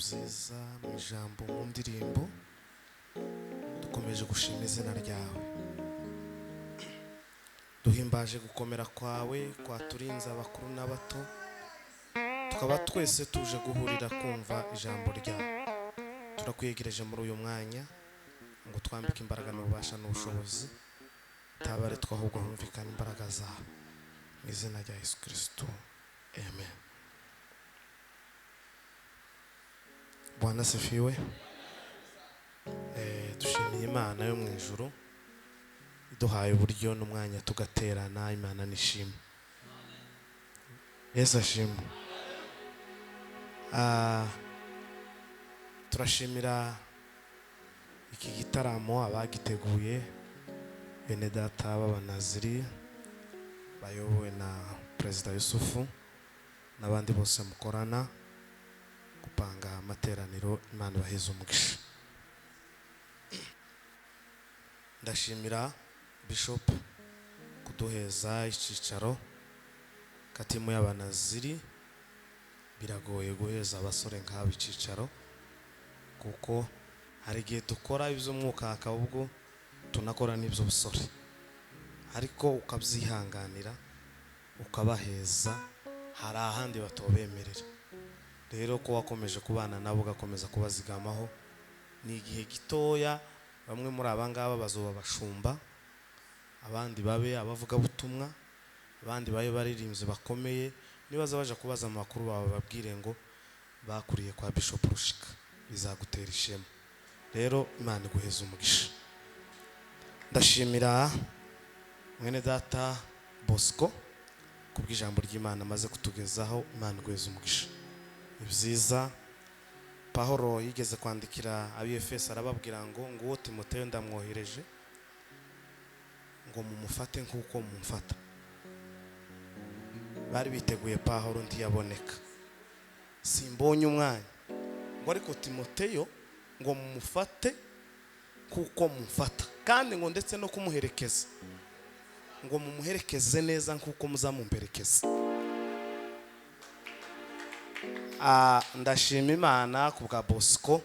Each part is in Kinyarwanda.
byiza mu ijambo mu ndirimbo dukomeje gushima izina ryawe duhimbaje gukomera kwawe kwaturinze abakuru n'abato tukaba twese tuje guhurira kumva ijambo ryawe turakwegereje muri uyu mwanya ngo twambike imbaraga n'ububasha n'ubushobozi tabare twahubwo humvikana imbaraga zawe mu izina rya Yesu Kristo amen. Bwana sifiwe. Dushimiye Imana yo mu ijuru iduhaye uburyo n'umwanya tugaterana. Imana nishimwe. Yesu ashimwe. Turashimira iki gitaramo abagiteguye bene data b'abanaziri bayobowe na Perezida Yusufu n'abandi bose mukorana gupanga amateraniro. Imana baheze umugisha. Ndashimira Bishop kuduheza icyicaro katimu y'abanaziri. Biragoye guheza abasore nk'abo icyicaro kuko hari igihe dukora iby'umwuka akabwo tunakora n'iby'ubusore, ariko ukabyihanganira ukabaheza, hari ahandi batobemerera. Rero ko wakomeje kubana nabo ugakomeza kubazigamaho, ni igihe gitoya bamwe muri abangaba bazoba bashumba, abandi babe abavuga butumwa, abandi babe baririmbyi bakomeye. Nibaza baje kubaza amakuru bawe babwire ngo bakuriye kwa Bishop Rushika, bizagutera ishema. Rero Imana iguheze umugisha. Ndashimira mwene data Bosco kubw'ijambo ry'Imana amaze kutugezaho. Imana iguheze umugisha. Ibyiza Pawulo yigeze kwandikira ab'Efeso arababwira ngo nguwo Timoteyo ndamwohereje ngo mumufate nk'uko mumfata. Bari biteguye Pawulo ntiyaboneka, simbonye umwanya ngo ariko Timoteyo ngo mumufate kuko mumfata, kandi ngo ndetse no kumuherekeza ngo mumuherekeze neza nkuko muzamumperekeza. Ndashima Imana kubwa Bosco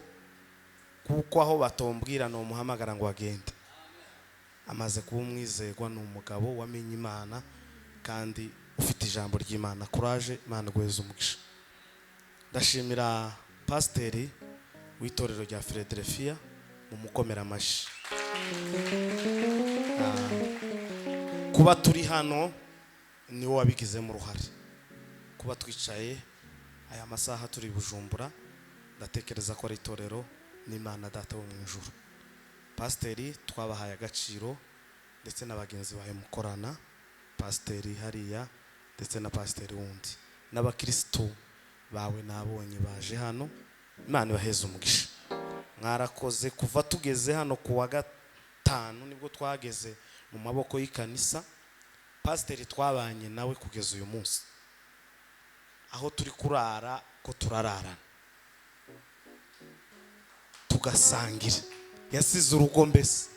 kuko aho batombwira no muhamagara ngo agende. Amaze kuba umwizerwa, ni umugabo wamenye Imana kandi ufite ijambo ry'Imana. Courage, Imana iguheze umugisha. Ndashimira pasiteri w'itorero rya Philadelphia mu mukomera amashi. Kuba turi hano niwo wabigizemo uruhare. Kuba twicaye aya masaha turi Bujumbura, ndatekereza ko ari itorero n'Imana Data wo mu ijuru. Pasiteri twabahaye agaciro ndetse n'abagenzi bawe mukorana, pasiteri hariya ndetse na pasiteri wundi n'abakristo bawe nabonye baje hano. Imana ibaheze umugisha. Mwarakoze kuva tugeze hano ku wa gatanu nibwo twageze mu maboko y'ikanisa. Pasiteri twabanye nawe kugeza uyu munsi, aho turi kurara ko turararana tugasangira. Yasize urugo, mbese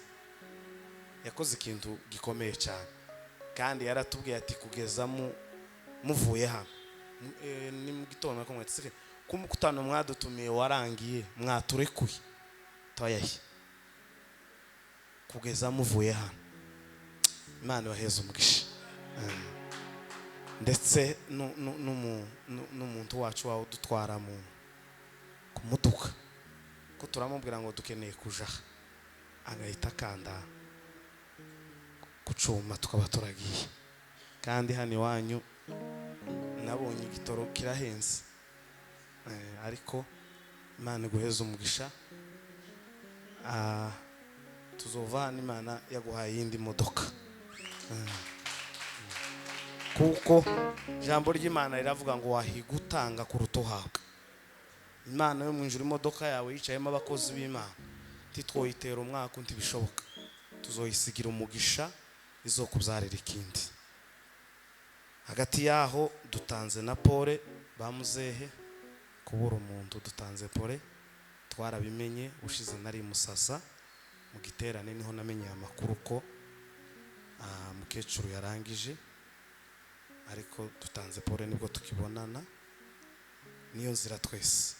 yakoze ikintu gikomeye cyane, kandi yaratubwiye ati kugeza muvuye hano ni mu gitondo nakomwe ati kumukutano mwadutumiye warangiye mwaturekuye toyaye kugeza muvuye hano. Imana ibaheze umugisha. Ndetse n'umuntu wacu wawe dutwara ku muduka ko turamubwira ngo dukeneye kuja, agahita akanda kucuma tukaba turagiye. Kandi hano iwanyu nabonye igitoro kirahenze, ariko Imana iguheze umugisha. Tuzova hano, Imana yaguhaye iyindi modoka kuko ijambo ry'Imana riravuga ngo wahiga utanga kuruta uhabwa. Imana yo mu ijuru, imodoka yawe yicayemo abakozi b'Imana, titwoyitera umwaka ntibishoboka, tuzoyisigira umugisha izokubyarira ikindi. Hagati yaho dutanze na pole bamuzehe kubura umuntu, dutanze pole. Twarabimenye ushize nari Musasa mu giterane, niho namenye amakuru ko mukecuru yarangije, ariko dutanze pole nibwo tukibonana. Niyo nzira twese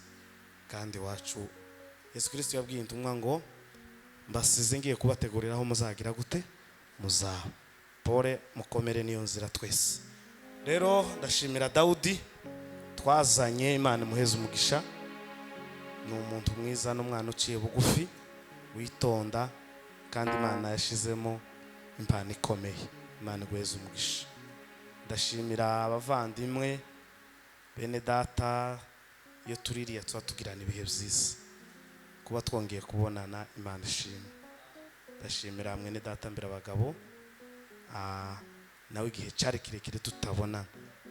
kandi wacu. Yesu Kristo yabwiye intumwa ngo mbasize ngiye kubategurira aho muzagira gute muzaba. Pole mukomere niyo nzira twese. Rero ndashimira Dawudi twazanye, Imana muheza umugisha. Ni umuntu mwiza n'umwana uciye bugufi witonda, kandi Imana yashizemo impano ikomeye. Imana guheza umugisha. Ndashimira abavandimwe bene data, iyo tuririye tuba tugirana ibihe byiza, kuba twongeye kubonana Imana ishimwe. Ndashimira mwene data mbere abagabo, nawe igihe cyari kirekire tutabona.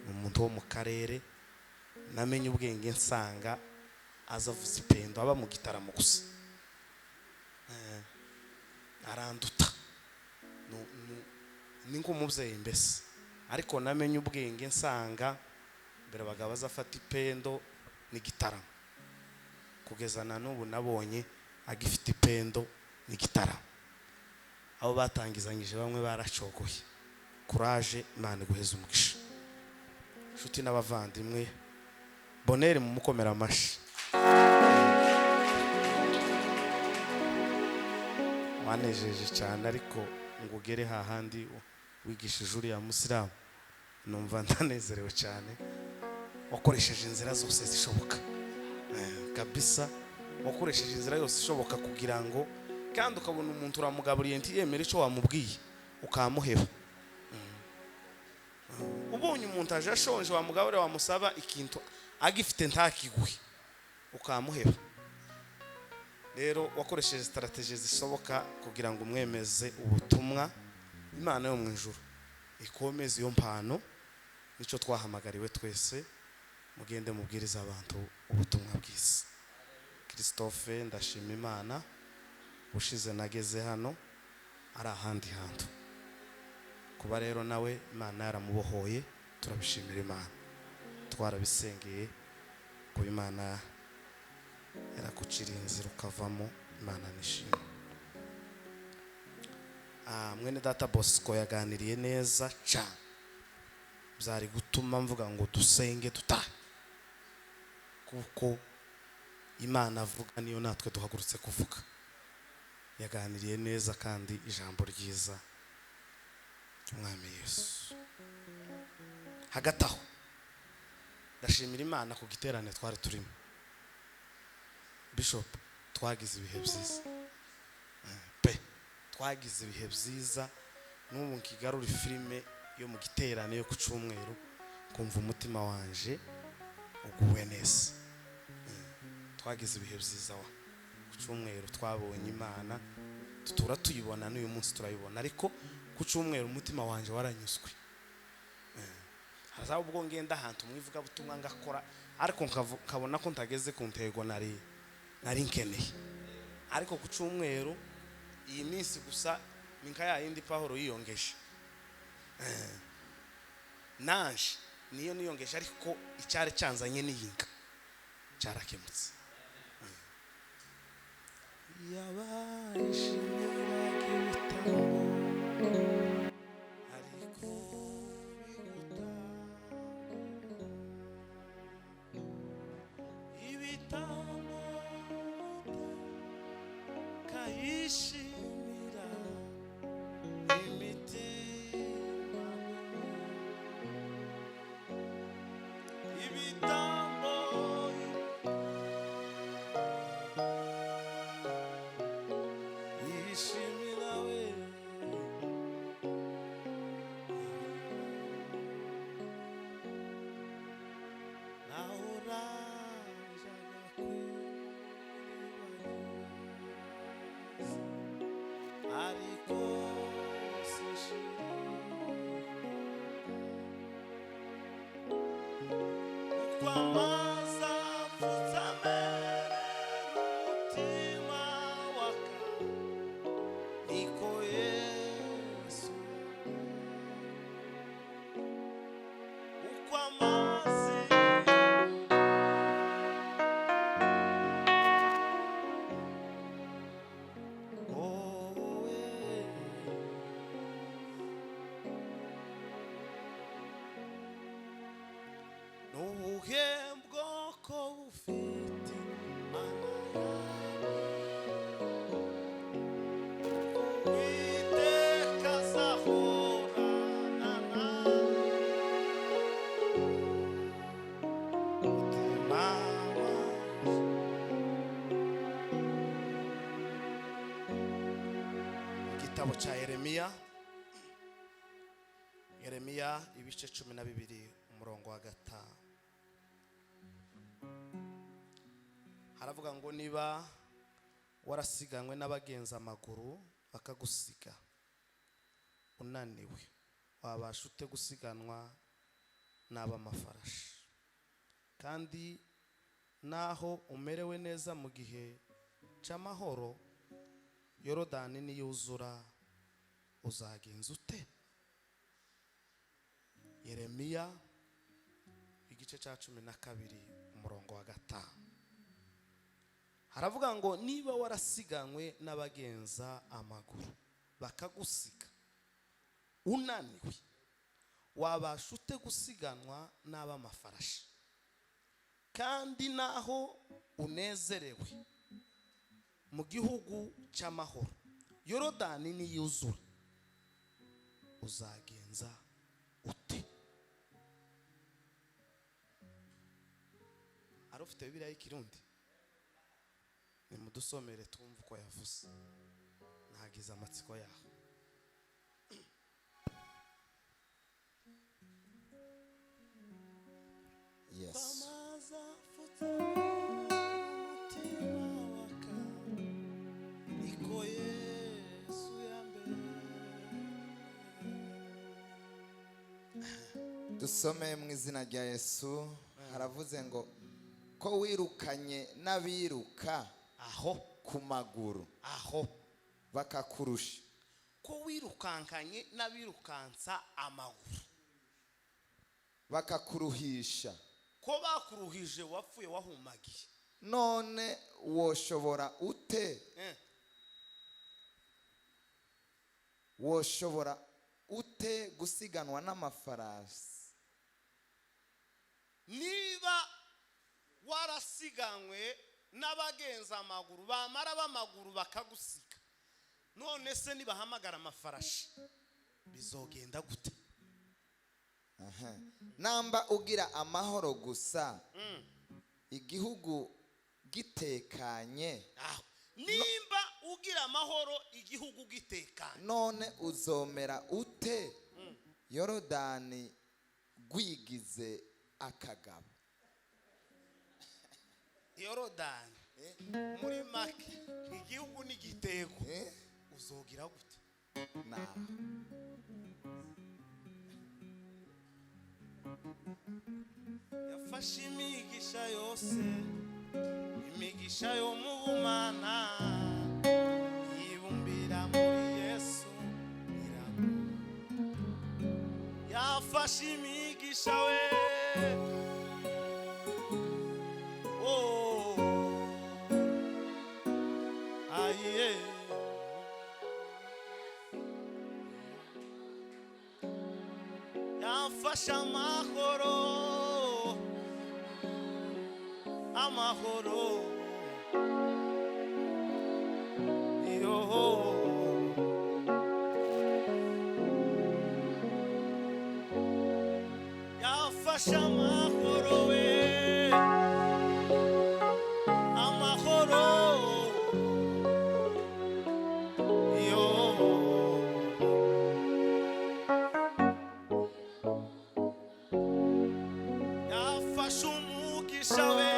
Ni umuntu wo mu karere namenye ubwenge nsanga azavuza ipendo, aba mu gitaramo gusa, aranduta ni nk'umubyeyi mbese, ariko namenye ubwenge nsanga mbere abagabo azafata ipendo n'igitaramo. Kugeza na n'ubu nabonye agifite ipendo n'igitaramo. Abo batangizanyije bamwe baracogoye. Courage, Imana guheza umugisha. Nshuti n'abavandimwe, Bonheur mu mukomera amashi. Wanejeje cyane, ariko ngo ugere hahandi wigishije uriya musilamu, numva ndanezerewe cyane. Wakoresheje inzira zose zishoboka kabisa, wakoresheje inzira yose ishoboka kugira ngo, kandi ukabona umuntu uramugaburiye ntiyemere icyo wamubwiye ukamuheba. Ubonye umuntu aje ashonje wamugabure wamusaba ikintu agifite ntakiguhe ukamuheba. Rero wakoresheje strategie zishoboka kugira ngo umwemeze ubutumwa. Imana yo mu ijuru ikomeze iyo mpano, nicyo twahamagariwe twese. Mugende mubwiriza abantu ubutumwa bwiza. Christophe, ndashima Imana ushize nageze hano ari ahandi hantu. Kuba rero nawe Imana yaramubohoye, turabishimira Imana. Twarabisengeye ko Imana yarakucira inzira ukavamo. Imana nishimye. Mwene data Bosco yaganiriye neza cyane, byari gutuma mvuga ngo dusenge dutahe, kuko Imana avuga niyo natwe duhagurutse kuvuga. Yaganiriye neza kandi ijambo ryiza ry'Umwami Yesu. Hagati aho ndashimira Imana ku giterane twari turimo. Bishop, twagize ibihe byiza pe, twagize ibihe byiza. N'ubu nkigarura filime yo mu giterane yo ku cyumweru, kumva umutima wanje uguwe neza. Twagize ibihe byiza ku cyumweru, twabonye Imana tutura tuyibona, n'uyu munsi turayibona, ariko ku cyumweru umutima wanje waranyuzwe. Haza ubwo ngenda ahantu mwivuga butumwa ngakora, ariko nkabona ko ntageze ku ntego nari nkeneye. Ariko ku cyumweru iyi minsi gusa ni nka ya yindi Pawulo yiyongeje, nanje niyo niyongeje, ariko icyari cyanzanye n'iyinga cyarakemutse. cha Yeremiya ibice 12 umurongo wa 5 haravuga ngo niba warasiganywe n'abagenza amaguru bakagusiga unaniwe wabasha ute gusiganwa n'abamafarashi kandi naho umerewe neza mu gihe c'amahoro Yorodani niyuzura uzagenza ute? Yeremiya igice ca 12 umurongo wa 5 haravuga ngo niba warasiganywe n'abagenza amaguru bakagusiga unaniwe wabasha ute gusiganwa n'abamafarashi kandi naho unezerewe mu gihugu c'amahoro Yorodani niyuzura uzagenza ute? Arufite Bibiliya y'ikirundi nimudusomere twumva uko yavuze nagize amatsiko yaho. Yes. Dusome mu izina rya Yesu. Haravuze ngo ko wirukanye n'abiruka aho ku maguru aho bakakurusha, ko wirukankanye n'abirukansa amaguru bakakuruhisha, ko bakuruhije wapfuye wahumagiye, none woshobora ute woshobora ute gusiganwa n'amafarasi? Niba warasiganywe n'abagenza amaguru bamara b'amaguru bakagusiga, none se nibahamagara amafarashi bizogenda gute? Namba ugira amahoro gusa igihugu gitekanye, nimba ugira amahoro igihugu gitekanye, none uzomera ute Yorodani gwigize akagabo? Yorodani muri make igihugu n'igitego uzogira gute? Yafashe imigisha yose, imigisha yo mu bumana, yibumbira muri Yesu iramu. Yafashe imigisha we, oh aye, yafashe amahoro, amahoro yo yafashe amahoro we, amahoro yo yafashe umugisha we,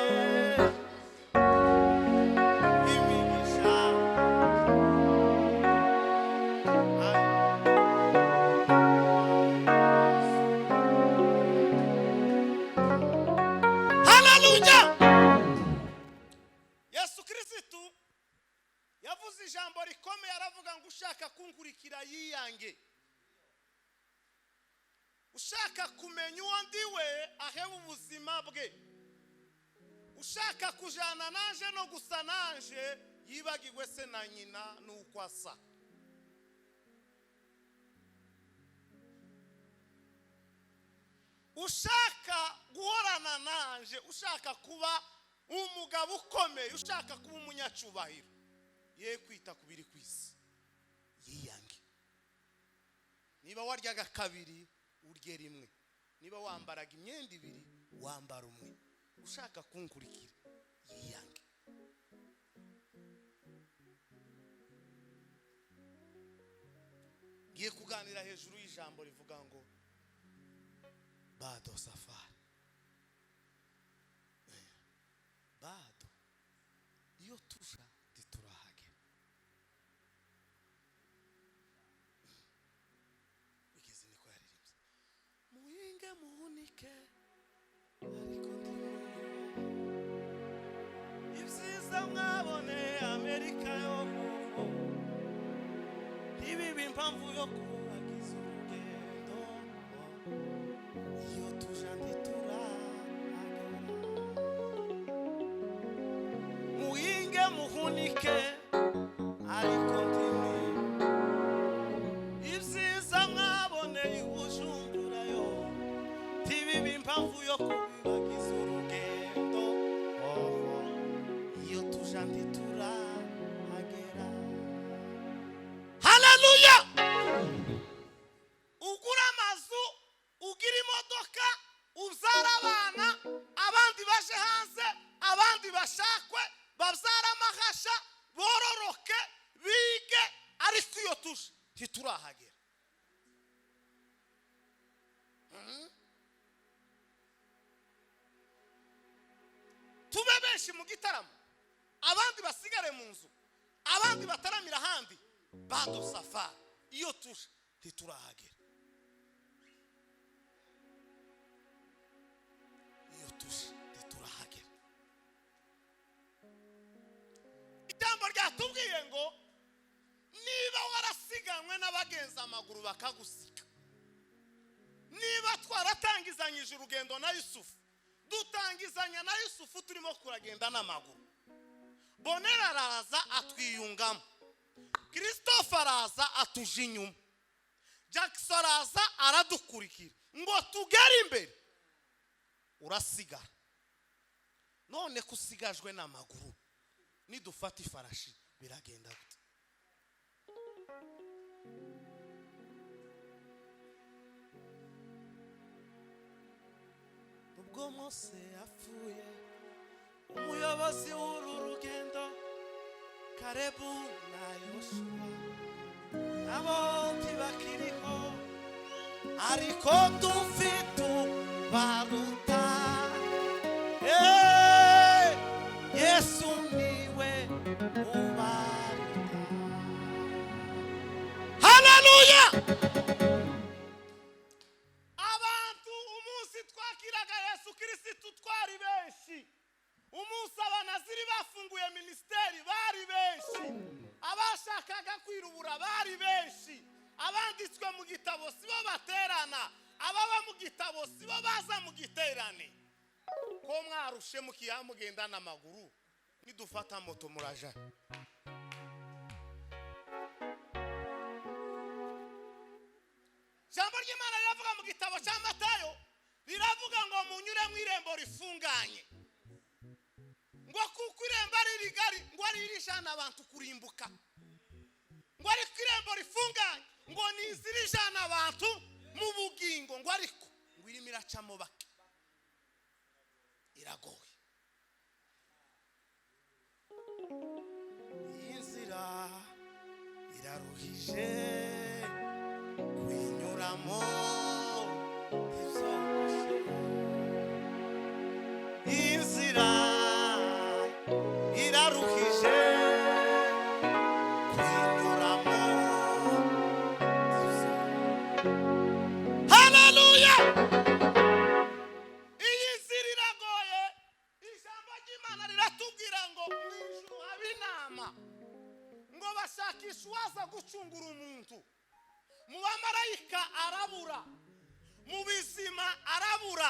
ijambo rikomeye aravuga ngo ushaka kunkurikira yiyange, ushaka kumenya uwo ndiwe aheba ubuzima bwe, ushaka kujana nanje no gusa nanje yibagirwe se na nyina nuko asa. Ushaka guhorana nanje, ushaka kuba umugabo ukomeye, ushaka kuba umunyacubahiro, ye kwita kubiri kwisi yiyange. Niba waryaga kabiri urye rimwe, niba wambaraga imyenda ibiri wambara umwe. Ushaka kunkurikira yiyange. ngiye kuganira hejuru y'ijambo rivuga ngo bado safari. Bado iyo tuja titurahage. Igeze niko yaririmbye. Muhinge muhunike ariko ibyiza mwabone Amerika yo ibibi impamvu yo kubagiza urugendo iyo tuja ntiturahagera. Muhinge muhunike ariko ndimwe ibyiza mwaboneye Bujumbura yo ibibi impamvu yo kubibagiza urugendo iyo tuja ntiturahagera. Haleluya! Ugura amazu, ugira imodoka, ubyara abana, abandi baje hanze, abandi bashakwe, babyara amahasha, bororoke, bige, ariko iyo tuje ntiturahagera. Tube benshi mu gitaramo, abandi basigare mu nzu, abandi bataramira ahandi. Bado safari iyo tuje ntiturahagera. Iyo tuje ntiturahagera. Ijambo ryatubwiye ngo niba warasiganwe n'abagenza amaguru bakagusiga, niba twaratangizanyije urugendo na Yusufu, dutangizanya na Yusufu turimo kuragenda n'amaguru, Bonera araza atwiyungamo, Christophe araza atuje inyuma, Jackson araza aradukurikira ngo tugere imbere, urasigara. None kusigajwe n'amaguru, nidufata ifarashi biragenda gute? Ubwo Mose yapfuye, umuyobozi w'uru rugendo Karebu na Yoshua nabo ntibakiriho, ariko dufite baruta. Yesu niwe ubaruta. Haleluya! Abantu umunsi twakiraga Yesu Kristo twari benshi. Umunsi abanaziri bafunguye ministeri bari benshi, abashakaga kwirubura bari benshi, abanditswe mu gitabo sibo baterana, ababa mu gitabo sibo baza mu giterane. Ko mwarushe mukiyamugenda n'amaguru, nidufata moto muraja. Jambo ry'Imana riravuga mu gitabo cya Matayo, riravuga ngo munyure mu irembo rifunganye, ngo kuko irembo ari rigari, ngo ririjana abantu kurimbuka, ngo ariko irembo rifunganye, ngo nizirijana abantu mu bugingo, ngo ariko ngo irimo iracamo bake, iragoye. Iyi nzira iraruhije kuyinyuramo ntizoroshye. Iyi nzira iraruhije kuyinyuramo ntizoroshye. Haleluya! Iyi nzira iragoye. Ijambo ry'Imana riratubwira ngo mu ijuru haba inama, ngo bashakisha uwaza gucungura umuntu. Mu bamarayika arabura, mu bizima arabura,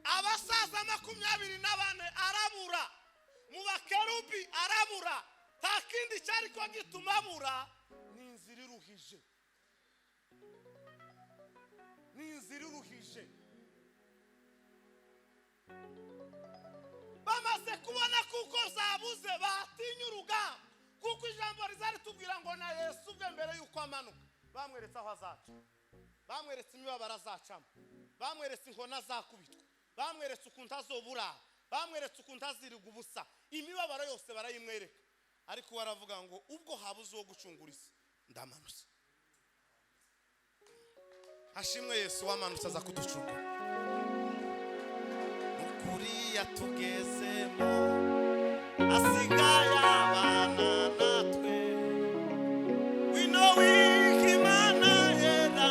abasaza 24 arabura, mu bakerubi arabura. Nta kindi cyari ko gituma abura, ni inzira iruhije, ni inzira iruhije. Bamaze kubona kuko zabuze, batinya urugamba, kuko ijambo rizari tubwira ngo na Yesu ubwe mbere yuko amanuka bamweretse aho azaca, bamweretse imibabaro azacamo, bamweretse inkona azakubitwa, bamweretse ukuntu azobura, bamweretse ukuntu aziriga ubusa, imibabaro yose barayimwereka. Ariko baravuga ngo ubwo habuze uwo gucungura isi, ndamanutse. hashimwe Yesu wamanutse aza kuducungura. Ukuri yatugezemo asigaye abana natwe. We know Imana yera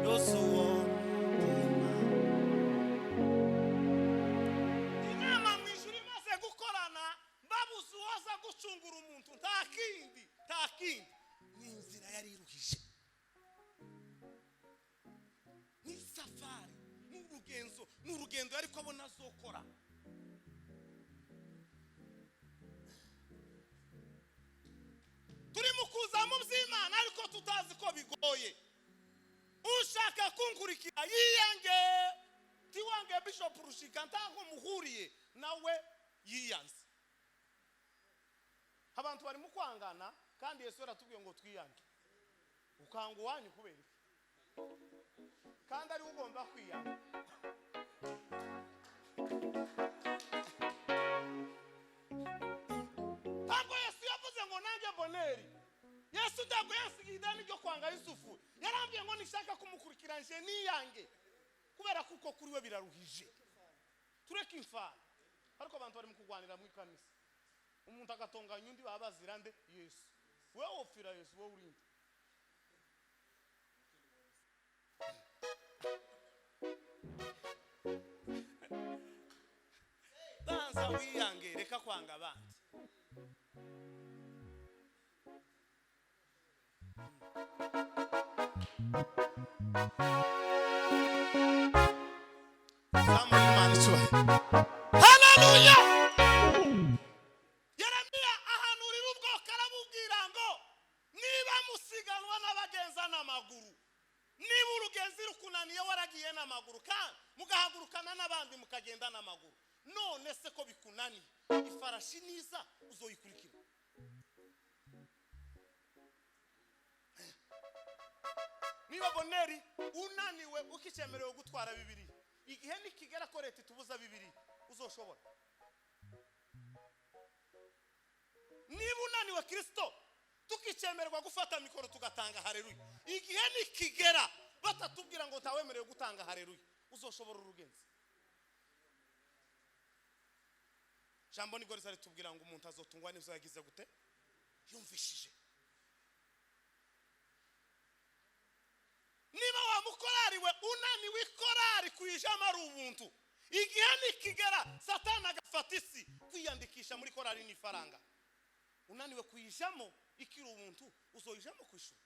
yosuwa inama mu ijuru imaze gukorana babuze uwaza gucungura umuntu. Nta kindi ni inzira yari iruhije, ni safari, ni urugendo ariko abona azokora. Turi mu kuza mu by'Imana ariko tutazi ko bigoye. Ushaka kunkurikira yiyange, tiwange Bishop Rushika ntago muhuriye nawe yiyanze. Abantu bari mu kwangana kandi Yesu yaratubwiye ngo twiyange. Ukanga wanyu kubera iki? Kandi ari ugomba kwiyanga. Ntabwo Yesu yavuze ngo nanjye boneri. Yesu ntabwo yasigiye idani ryo kwanga Yusufu. Yarambwiye ngo nishaka kumukurikira nje niyange, kubera kuko kuri we biraruhije. Tureke imfana. Ariko abantu bari mu kugwanira mu ikanisa. Umuntu agatonganya undi babazira nde? Yesu. Wewe ofira Yesu, wowe urinde. Banza wiyange, reka kwanga abandi. Hallelujah. Yeremiya ahanurira ubwoko arabubwira ngo niba musiganwa n'abagenza n'amaguru, niba urugenzi rukunaniye waragiye n'amaguru kandi mugahagurukana n'abandi mukagenda n'amaguru, none se ko bikunaniye ifarashi niza uzoyikurikira? Niba boneri unaniwe ukicemerewe gutwara Bibiliya, igihe nikigera ko leta itubuza Bibiliya uzoshobora? Niba unaniwe Kristo tukicemererwa gufata mikoro tugatanga haleluya, igihe nikigera batatubwira ngo tawemerewe gutanga haleluya, uzoshobora urugenzi? Jambo nigori zari tubwira ngo umuntu azotungwa n'ivyo yagize gute yumvishije. Niba wa mukorariwe unaniwe ikorari kwijama ari ubuntu, igihe nikigera Satana agafata isi kwiyandikisha muri korari ni faranga, unaniwe kwijamo ikiri ubuntu uzoyijamo kwishura?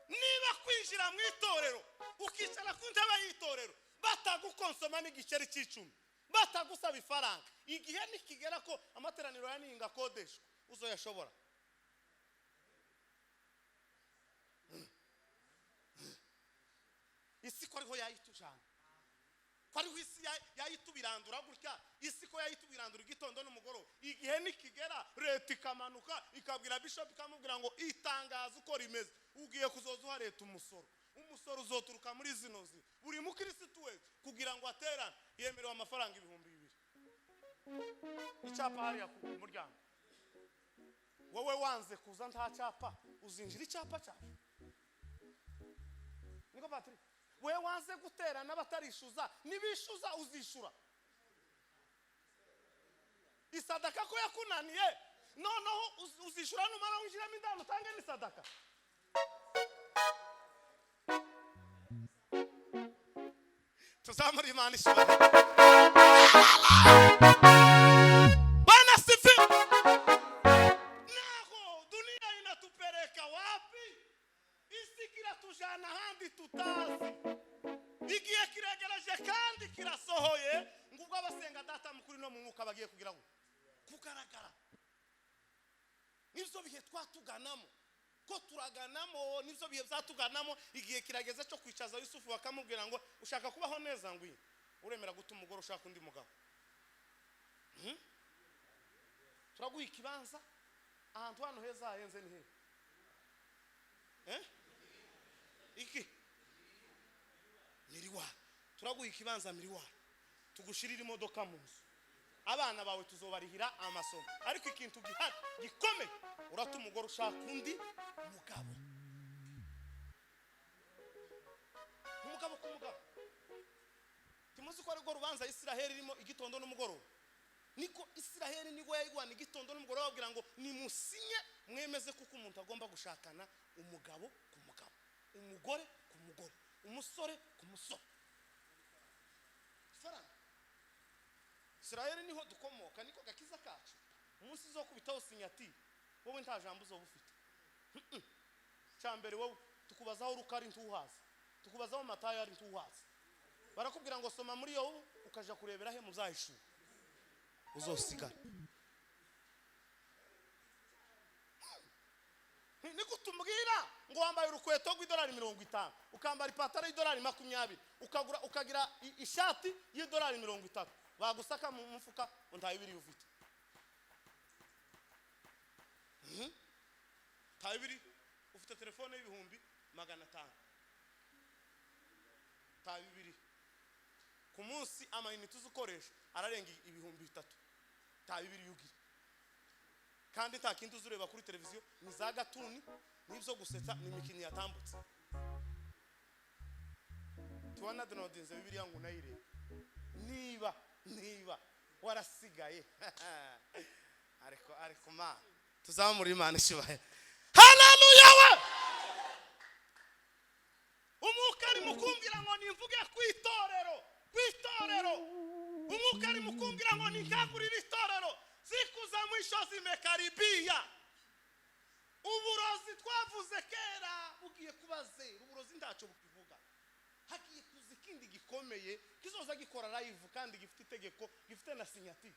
Niba kwinjira mu itorero ukicara ku ntebe y'itorero batagukonsoma n'igiceri cy'icumi, batagusaba ifaranga, igihe nikigera ko amateraniro yaninga kodeshwa uzoyashobora? Isi ko ariho yayitujana, ko ariho isi yayitubirandura gutya, isi ko yayitubirandura igitondo n'umugoro, igihe nikigera leta ikamanuka ikabwira Bishop ikamubwira ngo itangaza uko rimeze, ugiye kuzozuha leta umusoro uzoturuka muri zinozi buri mukirisitu wese kugira ngo aterane yemerewe amafaranga 2,000. Icyapa hariya ku muryango, wowe wanze kuza nta cyapa uzinjira icyapa cyacu? Niko Patrick, we wanze gutera n'abatarishuza nibishuza uzishura? Isadaka ko yakunaniye noneho uzishura numara winjiramo indano utange ni sadaka? Tuzamuri Imana ishobora. Bwana sifi. Naho dunia inatupeleka wapi? Isi kiratujana handi tutazi. Igihe kiregereje kandi kirasohoye, ngubwo abasenga data mukuri no mu mwuka bagiye kugira ngo kugaragara. Nivyo bihe twatuganamo, ko turaganamo, nivyo bihe byatuganamo. Igihe kirageze cyo kwicaza Yusufu bakamubwira ngo ushaka kubaho neza ngwi uremera guta umugore ushaka undi mugabo. Turaguha ikibanza ahantu hano heza yenze ni he? Iki miriwa, turaguha ikibanza miriwa, tugushirira imodoka mu nzu abana bawe tuzobarihira amasomo, ariko ikintu gihari gikomeye, urata umugore ushaka undi mugabo, umugabo ku mugabo. Timuzi ko ariko rubanza Isiraheli irimo igitondo n'umugoroba, niko Isiraheli niko yayigwana igitondo n'umugoroba, babwira ngo nimusinye mwemeze kuko umuntu agomba gushakana umugabo ku mugabo, umugore ku mugore, umusore ku musore. Faranga Isiraheli niho dukomoka, niko gakiza kacu. Umunsi zo kubitaho sinyatire, wowe nta jambo zo bufite. Cyambere wowe tukubazaho rukari ntuhaza, tukubazaho matayo ari ntuhaza, barakubwira ngo soma muri yo ukaja kurebera he muzahishu uzosigara. Niko tumbwira ngo wambaye urukweto rw'idolari 50, ukambara ipataro y'idolari 20, ukagira ishati y'idolari 30, bagusaka mu mufuka nta bibiri ufite. Nta bibiri ufite, telefone y'ibihumbi 500, nta bibiri ku munsi amayinite uzukoresha ararenga ibihumbi 3, nta bibiri yugira. Kandi nta kintu uzureba kuri televiziyo ni za gatuni n'ibyo gusetsa n'imikino yatambutse. Tubona downloadinze Bibiliya ngo nayire niba warasigaye ariko ma tuzamura Imana ishibaye. Haleluya we! Umwuka ari mukumbira ngo nimvuge kwitorero, umwuka ari mukumbira ngo nikangurira itorero, siku za mwisho zimekaribia. Uburozi twavuze kera bugiye kubaze, uburozi ndaco bukivuga, hagiye kuza ikindi gikomeye kizoza gikora live kandi gifite itegeko, gifite na sinyatire.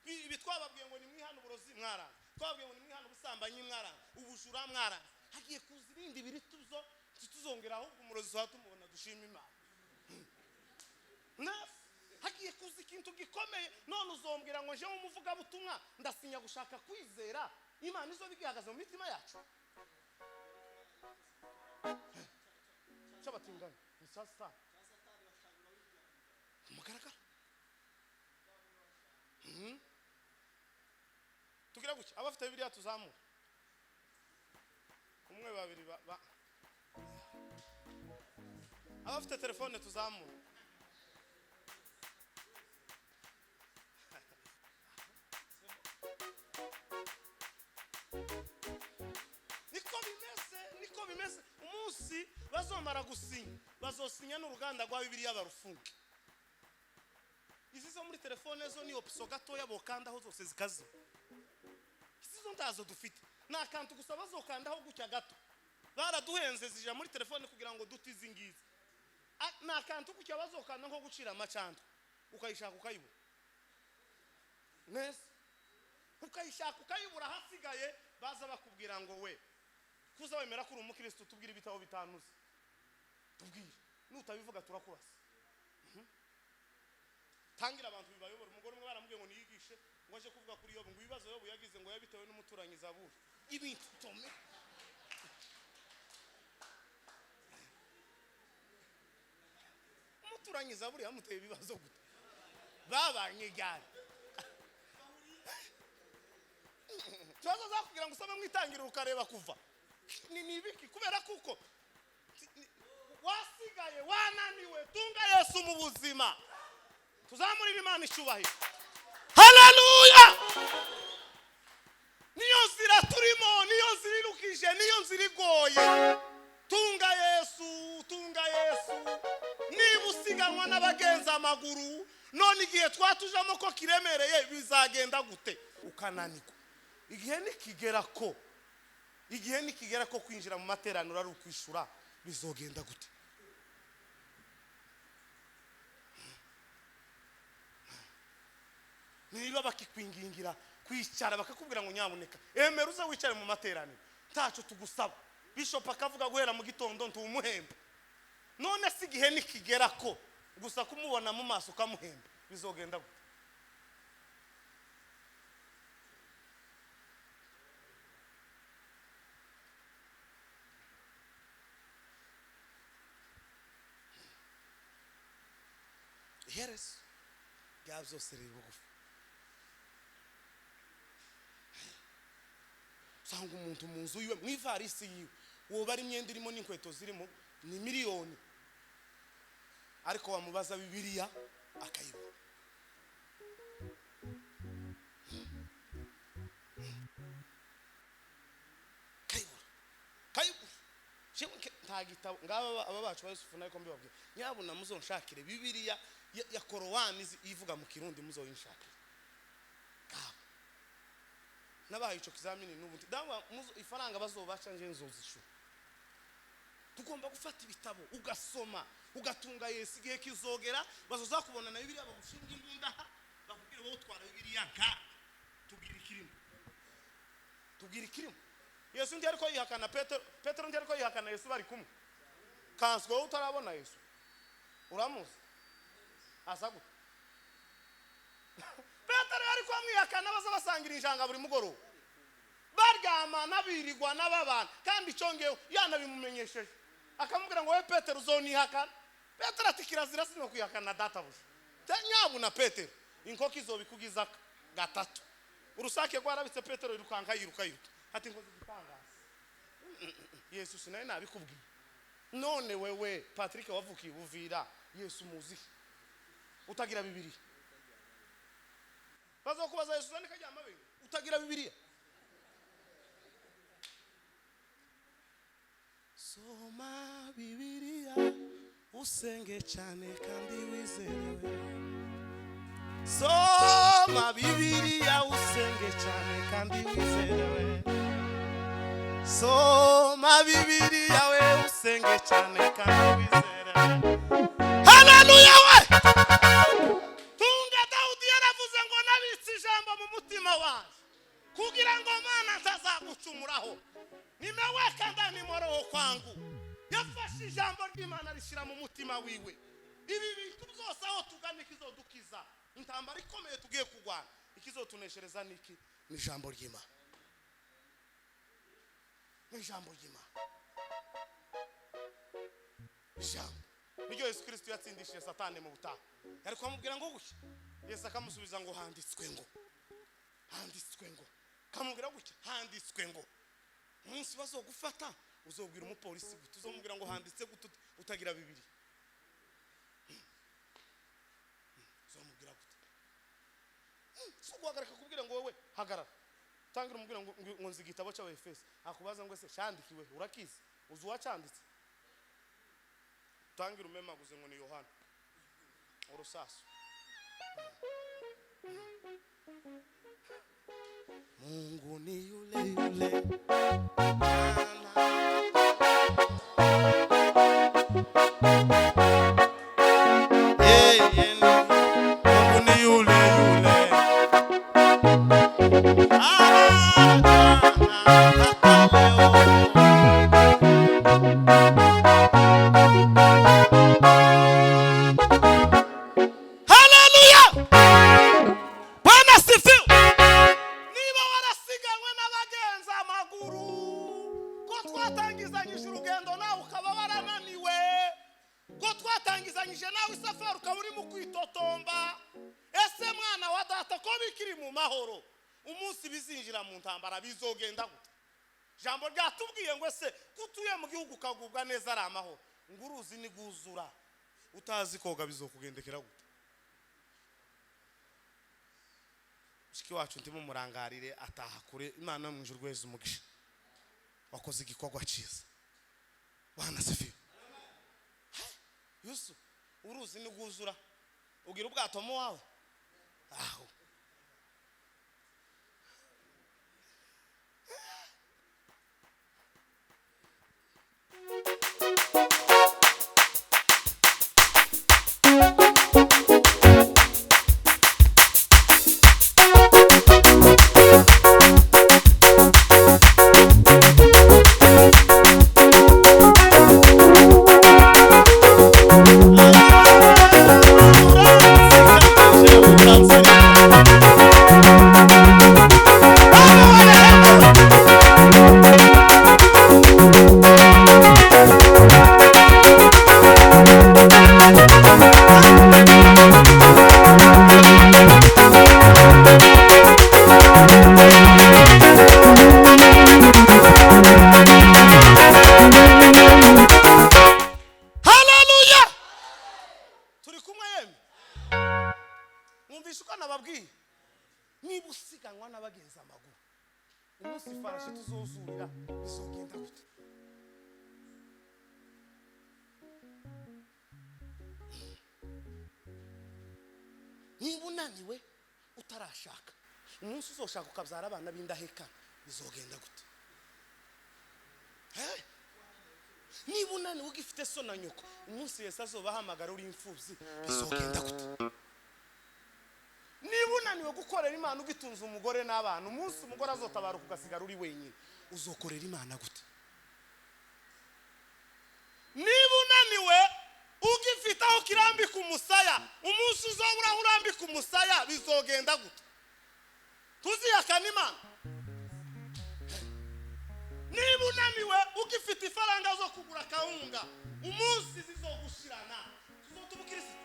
Ibi twababwiye ngo ni mwihana uburozi mwara, twababwiye ngo ni mwihana ubusambanyi mwara, ubujura mwara, hagiye kuza ibindi biri tuzongeraho umurozi wa tumubona dushima Imana. Hagiye kuza ikintu gikomeye, none uzombwira ngo nje umuvuga butumwa ndasinya gushaka kwizera Imana izo bigihagaze mu mitima yacu. Cyabatingana ni sasa mugaragara. Tugira guki abafite Bibiliya tuzamura, umwe babiri abafite telefone tuzamura. Niko bimeze umunsi bazomara gusinya, bazosinya n'uruganda rwa Bibiliya barufunge. Izi zo muri telefone zo ni opso gatoya bokandaho zose zikaze, izi zo ndazo dufite na kantu gusa bazokandaho gucya gato, baraduhenze zija muri telefone kugira ngo dutizingize. Na kantu gucya bazokanda nko gucira amacando, ukayishaka ukayibura neza, ukayishaka ukayibura, hasigaye baza bakubwira ngo we kuza wemera kuri umukristo tubwira ibitabo bitanuze, tubwira nutabivuga turakurasa. Tangira abantu bibayobora. Umugore umwe baramubwiye ngo niyigishe ngo aje kuvuga kuri Yobu, ngo ibibazo Yobu yagize ngo yabitewe n'umuturanyi Zaburi, ibintu tome umuturanyi Zaburi yamuteye ibibazo gute, babanye cyane. Tubazo zakubwira ngo usome mwitangirira ukareba kuva ni ibiki, kubera kuko wasigaye wananiwe. Tunga Yesu mu buzima, tuzamurira Imana icyubahiro. Haleluya! Niyo nzira turimo, niyo nzira irukije, niyo nzira igoye. Tunga Yesu, niba usiganwa n'abagenza amaguru, none igihe twatujamo ko kiremereye bizagenda gute ukananirwa? Igihe nikigera ko kwinjira mu materaniro ari ukwishura, bizogenda gute? Niba bakikwingingira kwicara bakakubwira ngo nyamuneka emera uza wicare mu materaniro, ntacyo tugusaba. Bishop akavuga guhera mu gitondo ntumuhemba, none si igihe nikigera ko gusa kumubona mu maso ukamuhemba, bizogenda gute? Here's bya byose rero bugufi usanga umuntu mu nzu yiwe mu ivarisi yiwe wowe bari imyenda irimo n'inkweto zirimo ni miliyoni ariko wamubaza Bibiliya akayibura nta gitabo ngaba aba bacu Yusufu nariko mbibabwiye nyabuna muzonshakire Bibiliya ya Korowani ivuga mu Kirundi muzoyinshakire ngaba nabaye ico kizamini n'ubundi dawa ifaranga bazobaca nje nzozishu tugomba gufata ibitabo ugasoma ugatunga Yesu igihe kizogera bazoza kubona na Bibiliya bagushinga imbunda bakubwira wowe utwara Bibiliya nka tugira ikirimo Yesu ndi ariko yihakana Petero ndi ariko yihakana Yesu bari kumwe kanswe utarabona Yesu uramuzi asa gute Petero ariko amwihakana baza basangira injanga buri mugoroba baryama nabirigwa n'ababana kandi icongeyo yanabimumenyesheje akamubwira ngo we Petero uzonihakana Petero ati kirazira sino kwihakana databuja nyabuna Petero inkoko izobikugiza gatatu urusake rwarabitse Petero yirukanka yiruka ati ngo zitangaza Yesu sinaye nabikubwiye none wewe Patrick wavukiye Buvira Yesu muzi utagira Bibiliya bazokubaza Yesu zani kajya amabe utagira Bibiliya soma Bibiliya usenge cyane kandi wizerewe soma Bibiliya usenge cyane kandi wizerewe soma Bibiliya we usenge cyane kandi wizerewe haleluya we tunga Daudi yaravuze ngo nabitse ijambo mu mutima waje kugira ngo Mana ntazagucumuraho nimeweka ndani moroho kwangu yafashe ijambo ry'Imana rishira mu mutima wiwe ibi bintu byose aho tugana ikizodukiza intambara ikomeye tugiye kugwana ikizotuneshereza niki ni ijambo ry'Imana ijambo ry'Imana ijambo niryo Yesu Kristo yatsindishije Satani mu butaha ariko amubwira ngo gushya Yesu akamusubiza ngo handitswe ngo kamubwira gushya handitswe ngo umunsi bazogufata uzobwira umupolisi gute uzomubwira ngo handitse gute utagira Bibiliya uzomubwira gute so guhagarika kubwira ngo wewe hagarara tangira umubwira ngo nzi igitabo cya Efeso akubaza ngo ese cyandikiwe urakizi uzi uwacanditse tangira umemaguze ngo ni Yohana urusasu Mungu ni yule yule Mungu ni yule yule twatangizanyije urugendo nawe ukaba warananiwe ko twatangizanyije nawe isafari ukaba uri mu kwitotomba ese mwana wa data ko bikiri mu mahoro umunsi bizinjira mu ntambara bizogenda gute jambo ryatubwiye ngo ese kutuye mu gihugu kagubwa neza ari amahoro nguruzi ni guzura utazi koga bizokugendekera gute shiki wacu ndimo murangarire ataha kure Imana mu ijuru rweza umugisha wakoze igikorwa cyiza bana sifi Yusu uruzi ni guzura ugira ubwato mu wawe aho Dancing. kumwe yeme mwumvishe uko nababwiye niba usiganwa n'abagenza amaguru umunsi ifarashi tuzozurira bizogenda gute niba unaniwe utarashaka umunsi uzoshaka ukabyara abana b'indahekana bizogenda gute niba unaniwe ugifite so na nyoko umunsi Yesu azobahamagara uri imfubyi bizogenda gute niba unaniwe gukorera Imana ugitunze umugore n'abana umunsi umugore azotabaruka ugasigara uri wenyine uzokorera Imana gute niba unaniwe ugifite aho kirambika umusaya umunsi uzobura aho urambika umusaya bizogenda gute tuziyakana Imana niba unaniwe ugifite ifaranga zo kugura kawunga umunsi zizogushirana tuzotubukirisi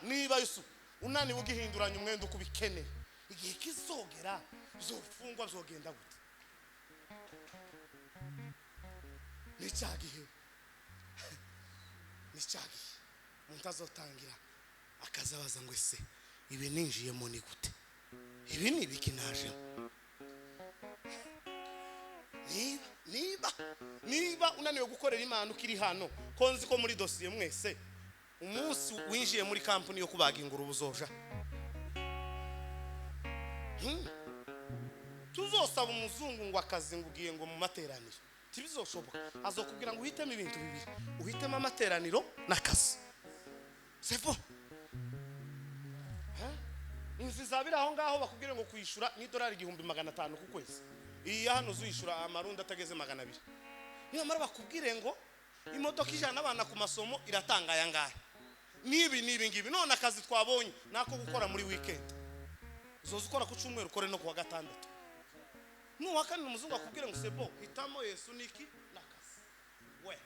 niba Yesu unaniwe ugihinduranya umwenda uko ubikeneye igihe kizogera uzofungwa bizogenda gute nicyagihe umuntu azotangira akazabaza ngo ese ibi ninjiyemo ni gute ibi ni ibiki najemo niba unaniwe gukorera Imana ukiri hano ko nzi ko muri dosiye mwese umunsi winjiye muri kampani yo kubaga ingurube uzoja tuzosaba umuzungu ngo akazi ngugiye ngo mu materaniro tibizoshoboka azokubwira ngo uhitemo ibintu bibiri uhitemo amateraniro n'akazi sefo inzi zabira aho ngaho bakubwire ngo kwishura ni $1,500 ku kwezi iya hano uzishura amarundi atageze 200 niyo mara bakubwire ngo imodoka ijana abana ku masomo iratanga yangaya nibi ngibi none akazi twabonye nako gukora muri weekend uzoza ukora ku cyumweru ukore no ku wa gatandatu nuwakana umuzungu akubwire ngo sebo hitamo Yesu niki n'akazi we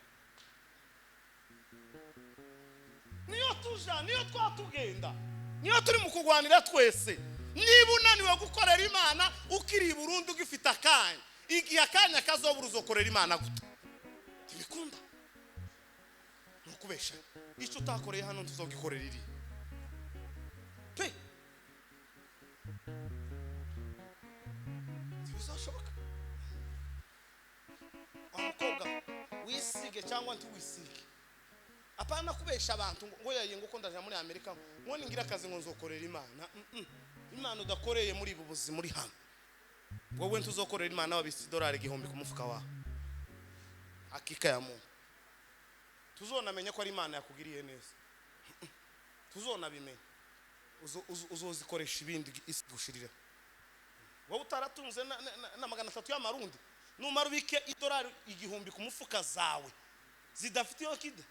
niyo twatugenda niyo turi mu kugwanira twese niba unaniwe gukorera Imana ukiri Burundi ugifite akanya igihe akanya kazobura uzokorera Imana gute tibikunda nukubesha icyo utakoreye hano tuzogikorera iri pe tibizashoboka umukobwa wisige cyangwa ntiwisige apana kubesha abantu ngo yaye ngo ndaje muri Amerika ngo ningira akazi ngo nzokorera Imana Imana udakoreye muri ubu buzima muri hano wowe ntuzokorera Imana wabisi $1,000 ku mufuka wawe hakika ya Mungu tuzonamenya ko ari Imana yakugiriye neza tuzonabimenya uzozikoresha ibindi isi gushirira wowe utaratunze na 300 y'amarundi numara ubike $1,000 ku mufuka zawe zidafite yo kide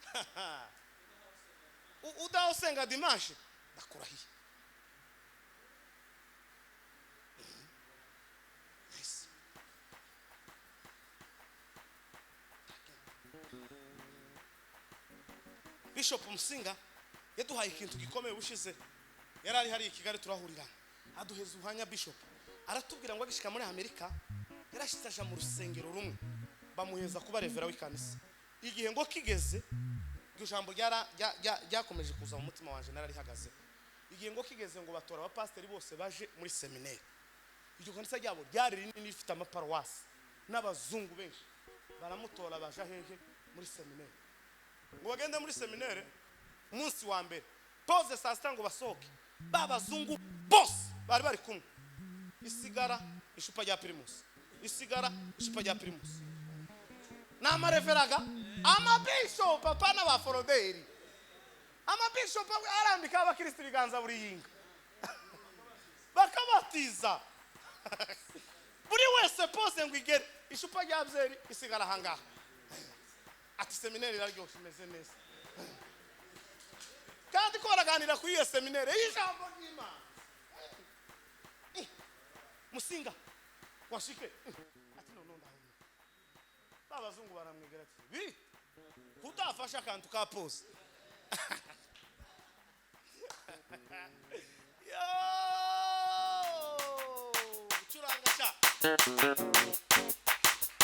udaosenga dimanche ndakurahiye Bishop Musinga yaduhaye ikintu gikomeye bushize yarari hari ikigali turahurira aduheza ubuhanya Bishop aratubwira ngo agishika muri Amerika yarashitaje mu rusengero rumwe bamuheza kuba revera w'ikanisa igihe ngo kigeze iryo jambo ryakomeje kuza mu mutima wanje narari hagaze igihe ngo kigeze ngo batora abapasteri bose baje muri seminaire iryo kanisa ryabo ryari rinini rifite amaparuwasi n'abazungu benshi baramutora baje hehe muri seminaire ngo bagende muri seminaire umunsi wa mbere pause saa sita ngo basohoke babazungu bose bari kumwe isigara ishupa rya Primus n'amareveraga amabishop papa n'abaforoderi amabishop arambika abakristo biganza buri yinga bakabatiza buri wese pose ngo igere ishupa rya byeri isigara hanga ati seminaire iraryoshye imeze neza kandi ko baraganira kuri iyo seminaire y'ijambo ry'Imana Musinga washike ati no babazungu baramwegera ati bi kutafasha akantu ka pose yo curanga cha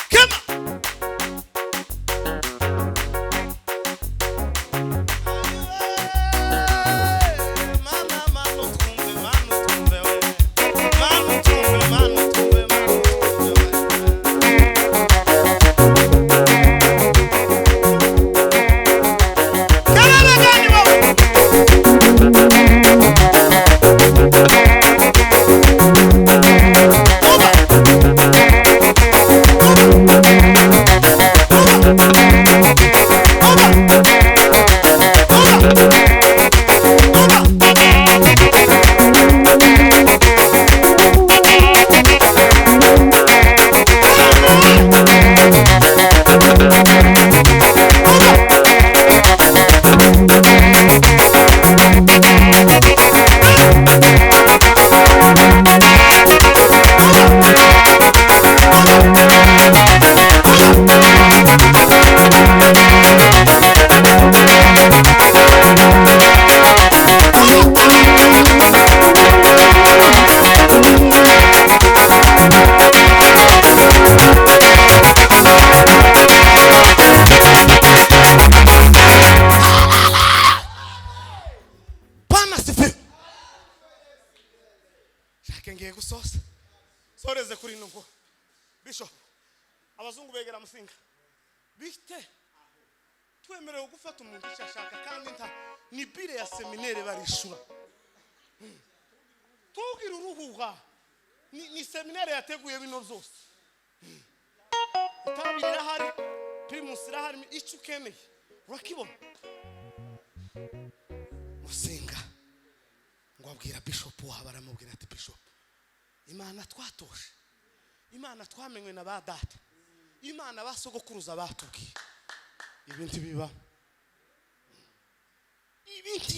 kema abazungu begera Musinga bite twemerewe gufata umuntu cyashaka kandi nta ni bire ya seminaire barishura tugira uruhuha ni seminaire yateguye bino byose tabira hari primus irahari icyo ukeneye urakibona Musinga ngo abwira bishop wa baramubwira ati bishop Imana twatoshe Imana twamenywe na ba data Imana basogokuruza batubwiye ibintu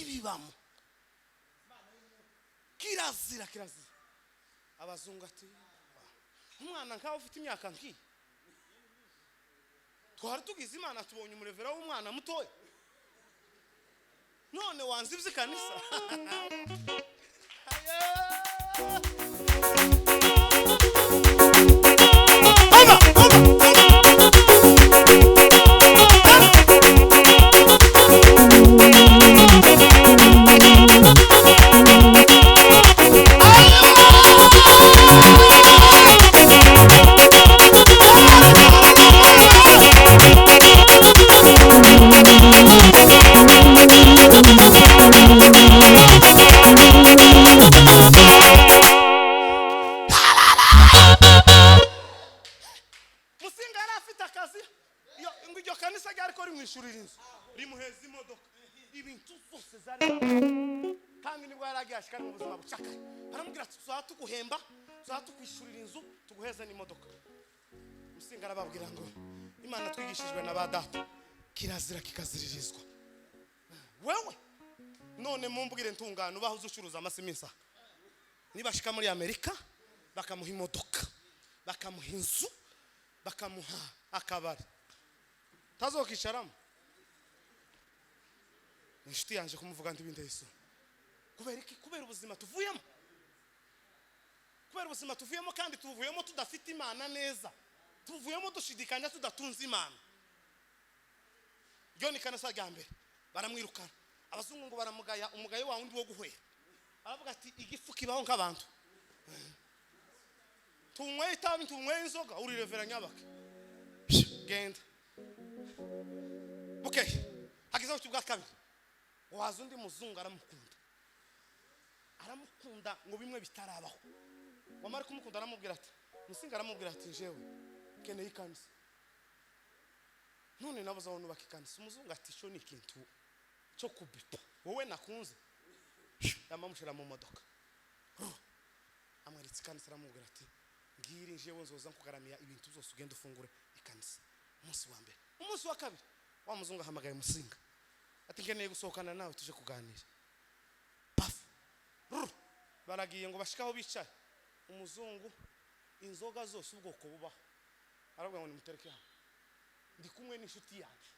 bibamo kirazira abazungu ati umwana nkaho ufite imyaka nki twari tugize Imana tubonye umurevera w'umwana mutoya none wanze ibyikanisa Musinga arababwira ngo Imana twigishijwe na ba data kirazira kikaziririzwa wewe none mumbwire ntungano bahuze ucuruza amasimisa nibashika muri Amerika bakamuha imodoka bakamuha inzu bakamuha akabari tazokicaramo inshuti yanje kumuvuga ndi binde Yesu kubera ubuzima tuvuyemo kandi tuvuyemo tudafite Imana neza tuvuyemo dushidikanya tudatunze Imana John kanasa gambere baramwirukana abazungu ngo baramugaya umugaye wa wundi wo guhwera aravuga ati igifu kibaho nk'abantu tunywe itabi tunywe inzoga uri revera nyabaka genda okay hakiza cyubwa kabiri waza undi muzungu aramukunda ngo bimwe bitarabaho wamara kumukunda aramubwira ati Musinga aramubwira ati jewe keneye ikanisa none nabo zabona bakikanisa umuzungu ati cyo ni ikintu cyo kubipa wowe nakunze yamamushira mu modoka amweritse ikanisa aramubwira ati ngiri jewe nzoza nkugaramiya ibintu byose ugenda ufungure ikanisa umunsi wa mbere umunsi wa kabiri wa muzungu ahamagaye Musinga ati nkeneye gusohokana nawe tuje kuganira paf baragiye ngo bashikaho bicaye umuzungu inzoga zose ubwoko bubaho aravuga ngo nimutereke hano ndi kumwe n'inshuti yanjye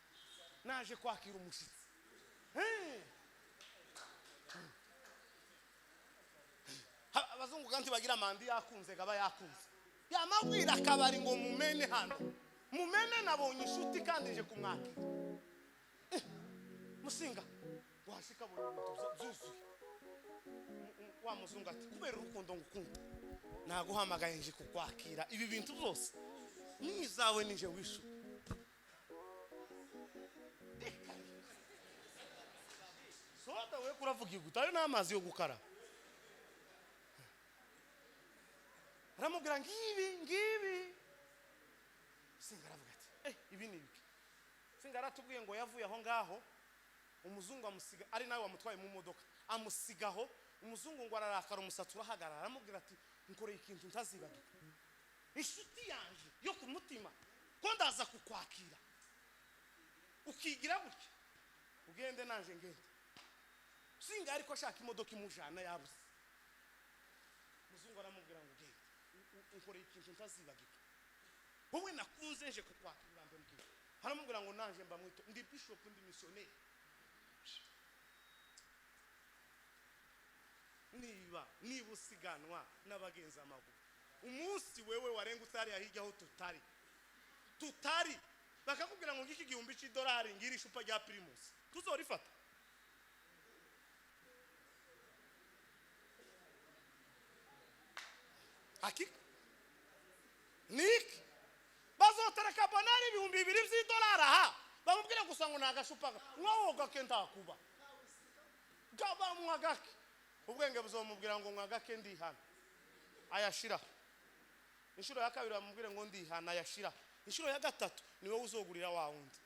naje kwakira umushitsi abazungu kandi bagira amandi yakunze gaba yakunze yamabwira akabari ngo mumene hano mumene nabonye inshuti kandi nje kumwakira Musinga washika bonye ibintu byuzuye wa muzungu ati kubera urukundo ngukunda naguhamagaye nje kukwakira ibi bintu byose nizawe nije wishu soda we kuravuga igutayo n'amazi yo gukara aramubwira ngibi Musinga aravuga ati ibi ni biki Musinga aratubwiye ngo yavuye aho ngaho umuzungu amusiga ari nawe wamutwaye mu modoka amusigaho umuzungu ngo ararakara umusatsi urahagarara aramubwira ati nkoreye ikintu ntazibagirwa inshuti yanje yo ku mutima ko ndaza kukwakira ukigira gutya ugende nanje ngende Musinga ariko ashaka imodoka imujana yabuze umuzungu aramubwira ngo ugende nkoreye ikintu ntazibagirwa wowe nakunze nje kukwakira mbere aramubwira ngo nanje mba mwito ndi bishop ndi missionnaire niba usiganwa n'abagenza amaguru umunsi wewe warenga utari ahijyaho tutari bakakubwira ngo ngiki igihumbi $1 ngiri icupa rya Primus tuzorifata hakika niki bazotereka ibihumbi 2 by'idolari aha bamubwira gusa ngo nagashupa mwawo gakenda kuba gaba mwagake ubwenge buzomubwira ngo mwagake ndi hano ayashira inshuro ya kabiri bamubwire ngo ndi hano ayashira inshuro ya gatatu niwe uzogurira wa wundi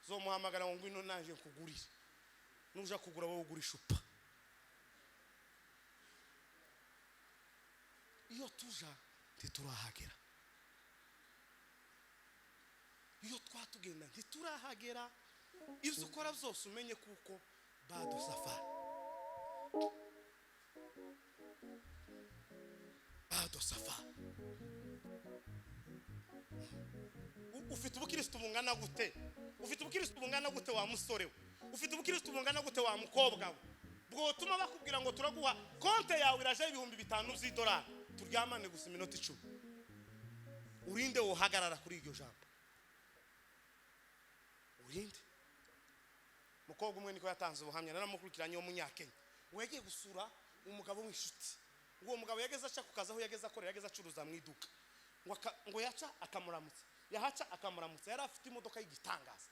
zomuhamagara ngo ngwino naje kugurira nuja kugura wowe ugura ishupa iyo tuja ntiturahagera iyo twatugenda ntiturahagera ibyo ukora byose umenye kuko bado safari ufite ubukristo bungana gute wa musore we ufite ubukristo bungana gute wa mukobwa we bwotuma bakubwira ngo turaguha konte yawe iraje ibihumbi 5 by'idolari turyamane gusa iminota 10 urinde wohagarara kuri iryo jambo urinde mukobwa umwe niko yatanze ubuhamya naramukurikiranye wo munyakenya wegeye gusura umugabo w'inshuti uwo mugabo yageze aca kukaza aho yageze akorera yageze acuruza mu iduka ngo yaca akamuramutsa yahaca akamuramutsa yari afite imodoka y'igitangaza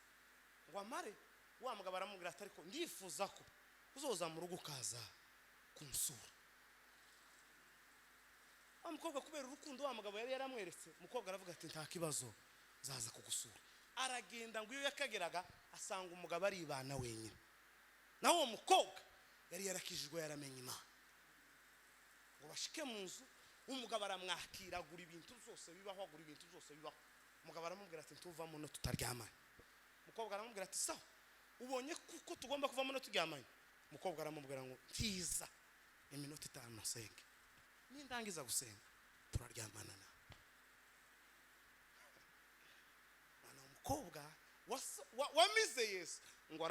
ngo amare wa mugabo aramubwira ati ariko ndifuza ko uzoza mu rugo ukaza kumusura umukobwa kubera urukundo wa mugabo yari yaramweretse umukobwa aravuga ati nta kibazo zaza kugusura aragenda ngo iyo yakageraga asanga umugabo ari ibana wenyine naho uwo mukobwa yari yarakijijwe yaramenye Imana ngo bashike mu nzu umugabo aramwakira agura ibintu byose bibaho umugabo aramubwira ati tuvamo no tutaryamanye umukobwa aramubwira ati sawa ubonye kuko tugomba kuvamo no turyamanye umukobwa aramubwira ngo ntiza iminota 5 nasenge nindangiza gusenga turaryamana na mwana umukobwa wamize Yesu ngo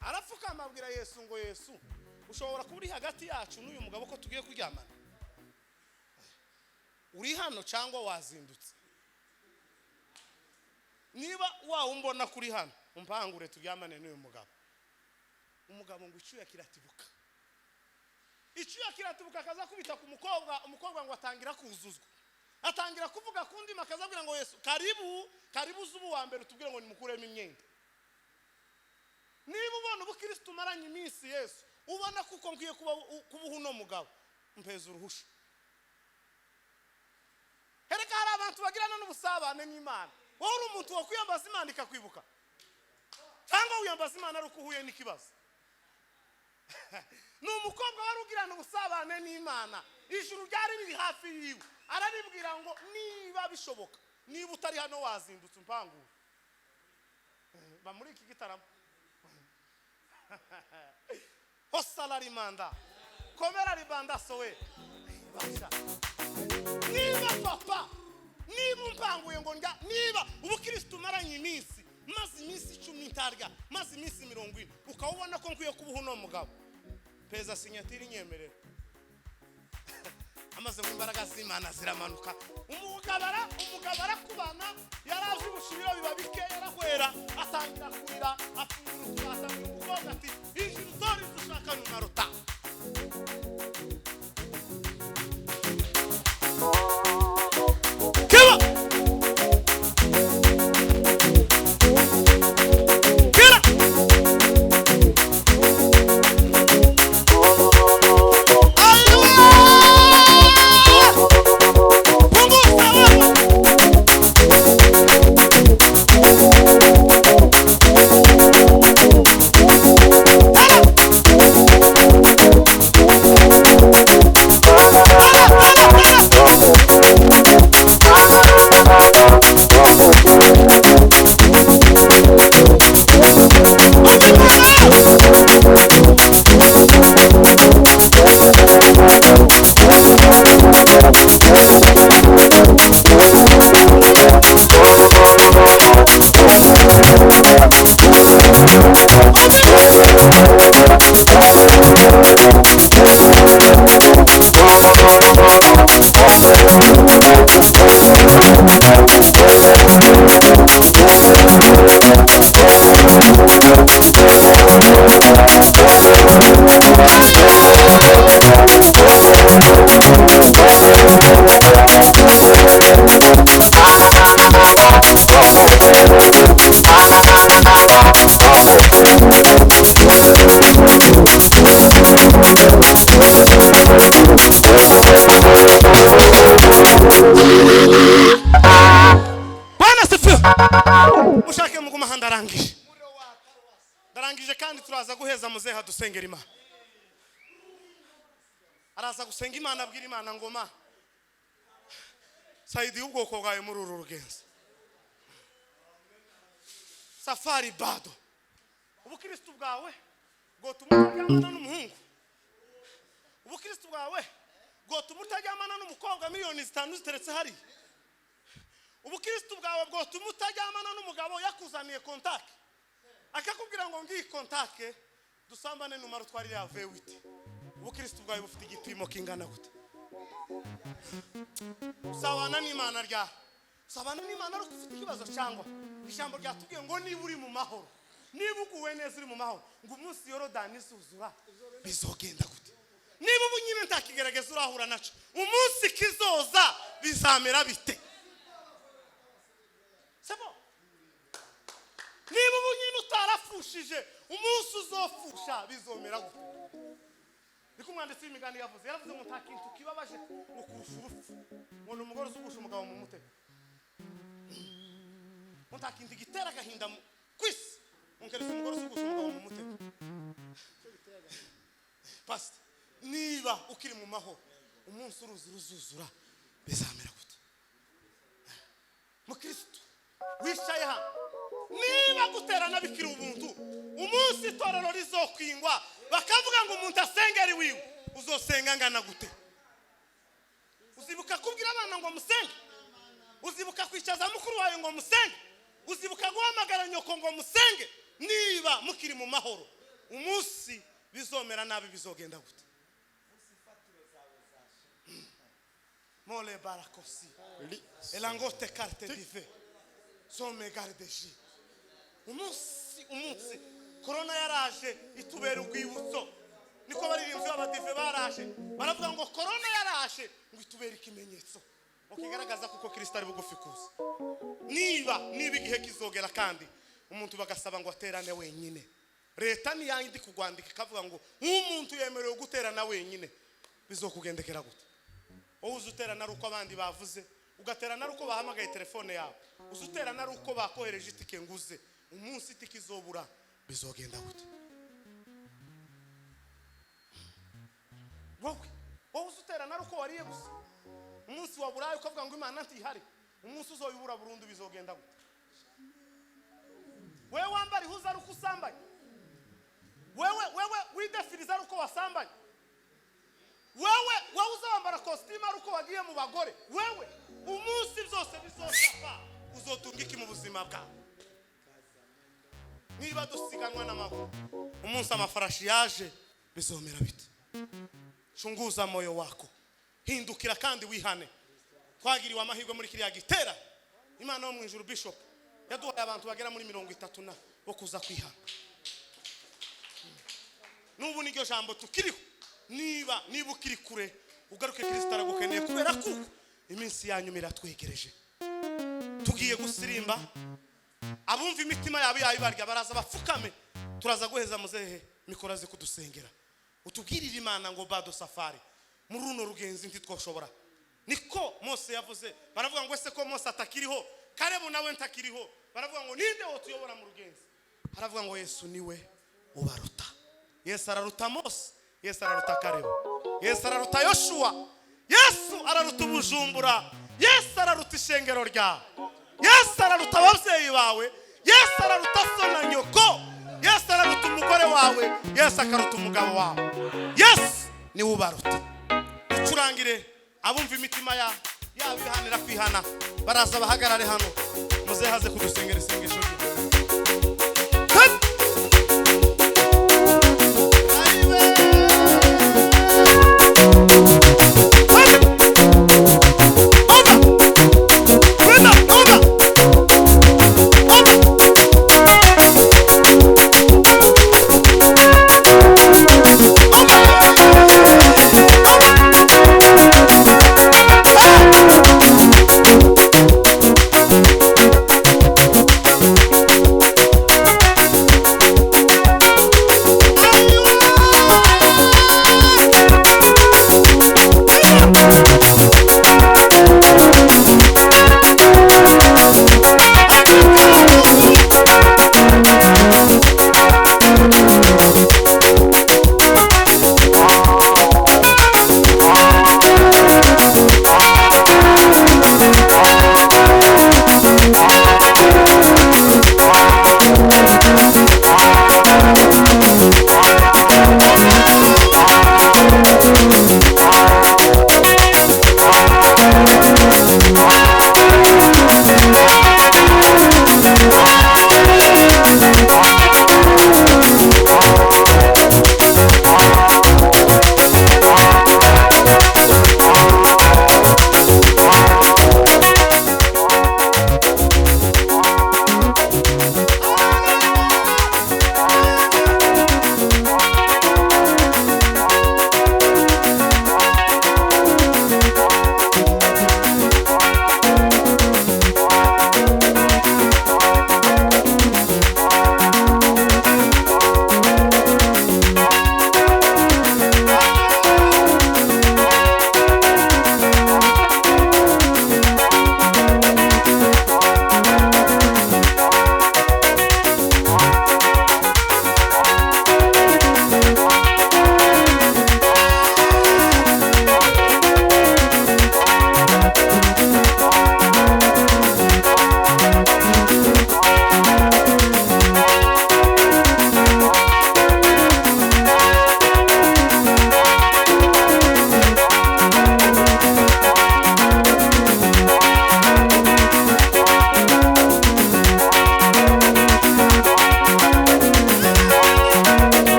arafukama abwira Yesu ngo Yesu ushobora kuba uri hagati yacu n'uyu mugabo ko tugiye kuryamana uri hano cyangwa wazindutse niba wawumbona kuri hano umpangure turyamane n'uyu mugabo umugabo ngo icyuya kiratibuka akaza kubita ku umukobwa ngo atangira kuzuzwa atangira kuvuga kundi makazabwira ngo Yesu karibu zubu wa mbere tubwire ngo nimukuremo imyenda niba ubona ubukristo maranye iminsi Yesu ubona kuko ngiye kubuha no mugabo mpeza uruhusha hereka hari abantu bagirana n'ubusabane n'Imana wowe uri umuntu wo kwiyambaza Imana ikakwibuka cyangwa wiyambaza Imana ari ukuhuye n'ikibazo ni umukobwa wari ugirana ubusabane n'Imana ijuru ryari riri hafi yiwe araribwira ngo niba bishoboka niba utari hano wazindutse umpangura bamuri iki gitaramo hosala rimanda komera ribanda sowe basha niba papa niba umpanguye ngo niba ubukristo maranye iminsi maze iminsi 10 ntarya maze iminsi 40 ukawubona ko nkwiye kubuha no mugabo peza sinyatiri nyemerera amaze mu imbaraga z'Imana ziramanuka umugabara kubana yaraje ubushibiro biba bike yarahwera atangira kurira afungura atangira kuvuga ati ijuru tori dushaka n'umarota turarangije kandi turaza guheza muzeha dusengera Imana. Araza gusenga Imana, abwira Imana ngo ma Saidi ubwoko bwawe muri uru rugenzo. Safari bado. Ubukristo bwawe gotuma utajyamana n'umuhungu. Ubukristo bwawe gotuma utajyamana n'umukobwa miliyoni 5 ziteretse hari. Ubukristo bwawe gotuma utajyamana n'umugabo yakuzaniye contact. Akakubwira ngo ngiyi contact dusambane numero twarire ya V8. Ubukristo bwawe bufite igipimo kingana gute? Sabana n'Imana rya. Sabana n'Imana ari ufite ikibazo cyangwa ijambo ryatubwiye ngo niba uri mu mahoro, niba uguwe neza uri mu mahoro, ngo umunsi Yorodani izuzura bizogenda gute? Niba ubu nyine ntakigerageza urahura naco, umunsi kizoza bizamera bite? Sebo niba ubu nyine utarafushije, umunsi uzofusha bizomera gute? Niko umwanditsi w'imigani yavuze ngo nta kintu kibabaje ngo kurusha urupfu. Ngo umugore uzugusha umugabo mu mutego. Nta kintu gitera agahinda kwisi unkereza umugore uzugusha umugabo mu mutego. Pastor, niba ukiri mu mahoro, umunsi uruzura bizamera gute? Mu Kristo wishaye hano, niba guterana bikiri ubuntu, umunsi itorero rizokwingwa bakavuga ngo umuntu asengeri wiwe, uzosenga ngana gute? Uzibuka kubwira abana ngo musenge? Uzibuka kwicaza mukuru wawe ngo musenge? Uzibuka guhamagara nyoko ngo musenge? Niba mukiri mu mahoro, umunsi bizomera nabi bizogenda gute? Mole barakosi elangote carte dive some gardeji. Umunsi corona yaraje itubera ubwibutso. Niko baririmbye abadive baraje baravuga ngo corona yaraje ngo itubera ikimenyetso ukigaragaza kuko Kristo ari bugufi kuza. Niba igihe kizogera kandi umuntu bagasaba ngo aterane wenyine, leta ni yandi kugwandika kavuga ngo umuntu yemerewe guterana wenyine, bizokugendekera gute? Wowe uzuterana ruko abandi bavuze, ugaterana ruko bahamagaye telefone yawe, uzuterana ruko bakohereje itike nguze, umunsi itike izobura bizogenda gute? Wowe uzuterana ruko wariye gusa, umunsi waburaye ukavuga ngo Imana ntihari, umunsi uzoyibura burundu bizogenda gute? Wewe wambari huza ruko usambaye, wewe widefiriza ruko wasambaye, wewe uzambara costume ruko wagiye mu bagore, wewe umunsi byose bizoshapa uzotungiki mu buzima bwawe. Niba dusiganwa n'amaguru, umunsi amafarashi yaje bizomera bite? Chunguza moyo wako, hindukira kandi wihane. Twagiriwe amahirwe muri kiriya gitera, Imana yo mu ijuru bishop yaduhaye abantu bagera muri 30 bo kuza kwihana. Nubu niryo jambo tukiriho. Niba ukiri kure, ugaruke Kristo aragukeneye kubera ko iminsi yanyu iratwegereje. Tugiye gusirimba, abumva imitima yabo yayibarya baraza bapfukame, turaza guheza muzehe mikoraze kudusengera. Utubwirira Imana ngo bado safari muri runo rugenzi ntitwoshobora. Niko Mose yavuze, baravuga ngo ese ko Mose atakiriho, Karebu nawe ntakiriho, baravuga ngo ninde wotuyobora mu rugenzi? Aravuga ngo Yesu niwe ubaruta. Yesu araruta Mose, Yesu araruta Karebu, Yesu araruta Yoshua, Yesu araruta Bujumbura, Yesu araruta ishengero ryawe, Yesu araruta ababyeyi bawe, Yesu araruta so na nyoko, Yesu araruta umugore wawe, Yesu akaruta umugabo wawe. Yesu niwe ubaruta. Ucurangire abumva imitima yabihanira kwihana, baraza bahagarare hano muze haze kudusengera isengesho rye.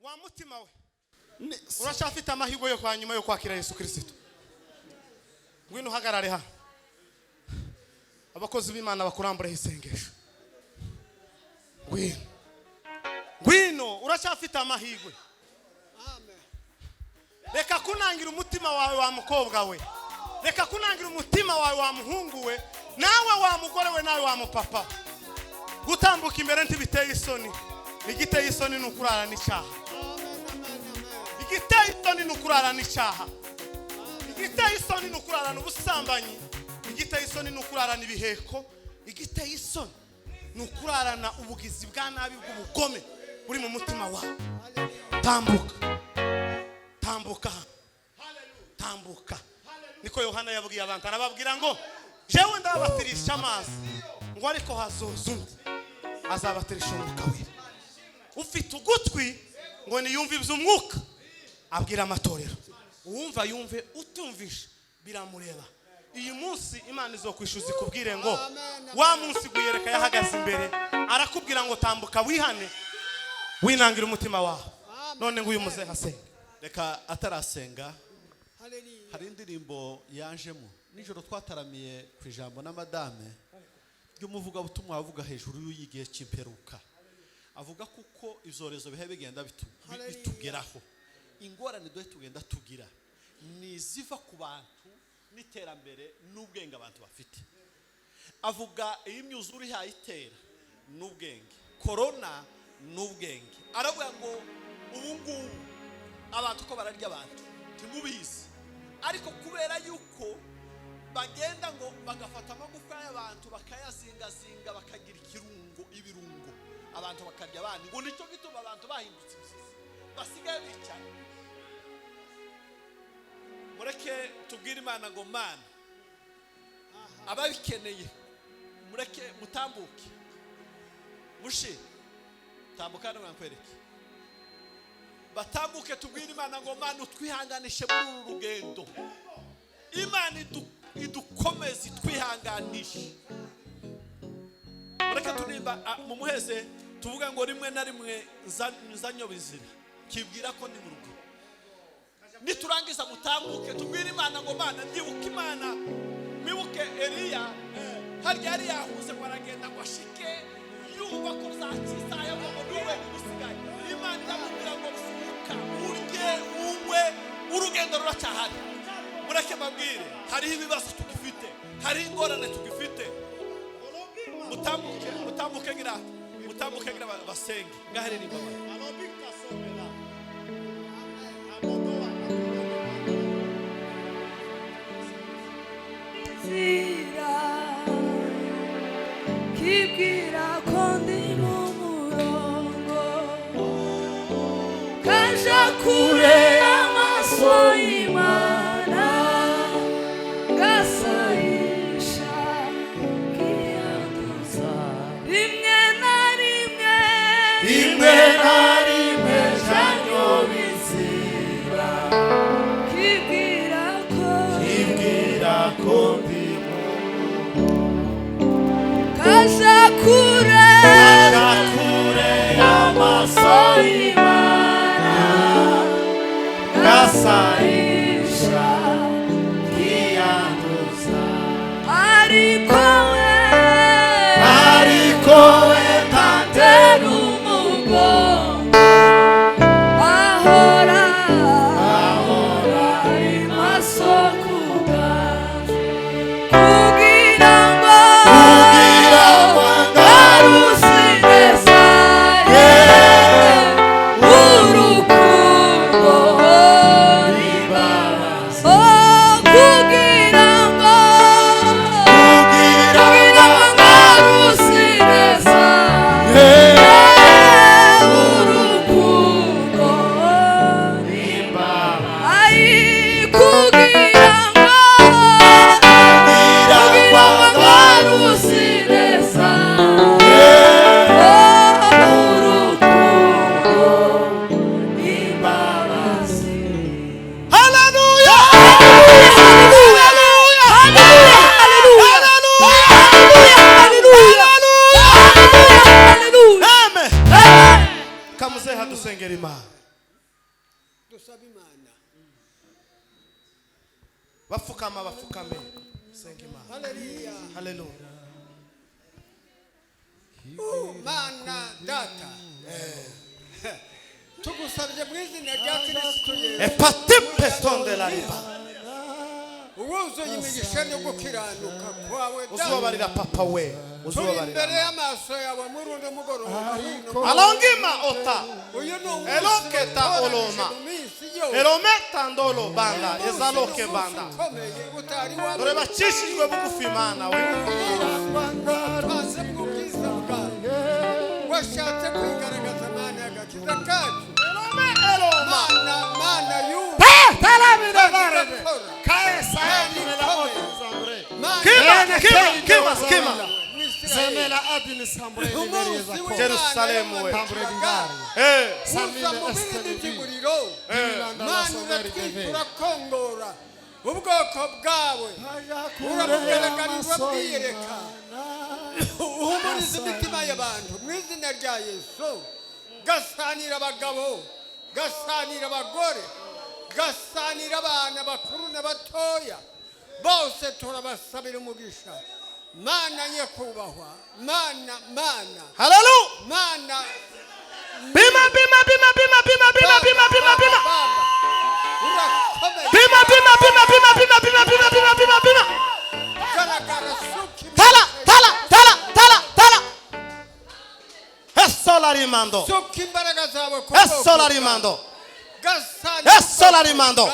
wa mutima we urashafite amahirwe yo kwa nyuma yo kwakira Yesu Kristo. Ngwino hagarare ha abakozi b'Imana bakurambure isengesho. Ngwino urashafite amahirwe. Amen. Reka kunangira umutima wawe wa mukobwa we. Reka kunangira umutima wawe wa muhungu we. Nawe wa mugore we, nawe wa mupapa. Gutambuka imbere ntibiteye isoni. Igiteye isoni nukurara n'icyaha. Igiteye isoni nukurara n'icyaha. Igiteye isoni nukurara n'ubusambanyi. Igiteye isoni nukurara n'ibiheko. Igiteye isoni nukurarana ubugizi bwa nabi bw'ubugome buri mu mutima wawe. Tambuka. Tambuka. Tambuka. Niko Yohana yabwiye abantu, arababwira ngo jewe ndabatirisha amazi, ngo ariko hazoza undi azabatirisha umwuka we. Ufite ugutwi ngo niyumve iby'umwuka abwira amatorero. Uwumva yumve, utumvisha biramureba. Iyi munsi Imana izokwishuza ikubwire ngo wa munsi guyereka yahagaze imbere arakubwira ngo tambuka wihane winangira umutima wawe. None nguyu muzehe asenga. Reka atarasenga hari indirimbo yanjemo nijoro twataramiye ku ijambo na madame ry'umuvuga butumwa avuga hejuru y'igihe cy'imperuka. Avuga kuko izorezo bihe bigenda bitugeraho, ingorane duhe tugenda tugira niziva ku bantu n'iterambere n'ubwenge abantu bafite. Avuga imyuzure ihayitera n'ubwenge, corona n'ubwenge. Aravuga ngo ubu ngubu abantu ko bararya abantu ntimubizi, ariko kubera yuko bagenda ngo bagafata amagufwa y'abantu bakayazingazinga bakagira ibirungo abantu bakarya abandi, ngo nicyo gituma abantu bahindutse ibisizi basigaye bicara. Mureke tubwire Imana ngo Mana ababikeneye mureke mutambuke. Mushi tambukana mwankwereke batambuke, tubwire Imana ngo Mana utwihanganishe muri uru rugendo. Imana idukomeze twihanganishe. Mureke tunimba mu muheze tuvuga ngo rimwe na rimwe nzanyo bizira kibwira ko ndi mu rugo. Niturangiza mutambuke tubwire Imana ngo Mana ndibuka Imana mibuke Eliya harya yari yahuze ngo aragenda ngo ashike yuba ko zakisaye ngo niwe gusigaye. Imana yamubwira ngo suka urye uwe urugendo ruracyahari. Mureke babwire hari ibibazo tugifite, hari ingorane tugifite. Mutambuke gira basenge ngaherera imbaba. Kibwira ko ndi mu murongo, kaja kure amaso y'Imana, gasayisha kiyanduza rimwe na rimwe janyo bizira. Kibwira ko ndi kaja kure amaso y'Imana, gasayisha kiyanduza. Ariko we ntatera umugongo, ahora ari maso ku bwanjye, kugira ngo ngaruzireza urukundo n'imbabazi. Kugira ngo ngaruzireza urukundo n'imbabazi. Kugira ngo ngaruzireza Kamuzeha dusengera Imana. dusaba imana. bapfukama bapfukame senga imana. Haleluya. Haleluya. Mana data tugusabye mu izina rya Kristo Yesu Epatipetonde la riba. uwuzuye imigisha no gukiranuka kwawe Uzubabarira papa we. turi Uzubabarira. imbere y'amaso yawe muri uno mugoroba. Alongima ota. uyu ni umunsi Eloketa oloma. mu minsi yose. Elometa ndolo banda. Ezaloke banda. ukomeye utari waba Dore bacishijwe bugufi Imana we. twaze mu bwiza bwawe washatse kwigaragaza Mana y'agakiza kacu. Eloma. Mana y'ubu Talamina varede. Kaesa la Kima. Zemela adini sambre umunsi w'Imana Jerusalemu we. y'abanyamahanga. uza mu binini by'umuriro Mana uratwika urakongora ubwoko bwawe urabugaragariza bwiyereka uhumuriza imitima y'abantu mu izina rya Yesu. gasanira abagabo gasanira abagore gasanira abana bakuru n'abatoya bose turabasabira umugisha. Mana nyakubahwa Mana Hallelujah. Mana Bima. urakomeye Bima. garagara suki Tala. Esolarimando. suki imbaraga zawe ku Esolarimando. Esolarimando.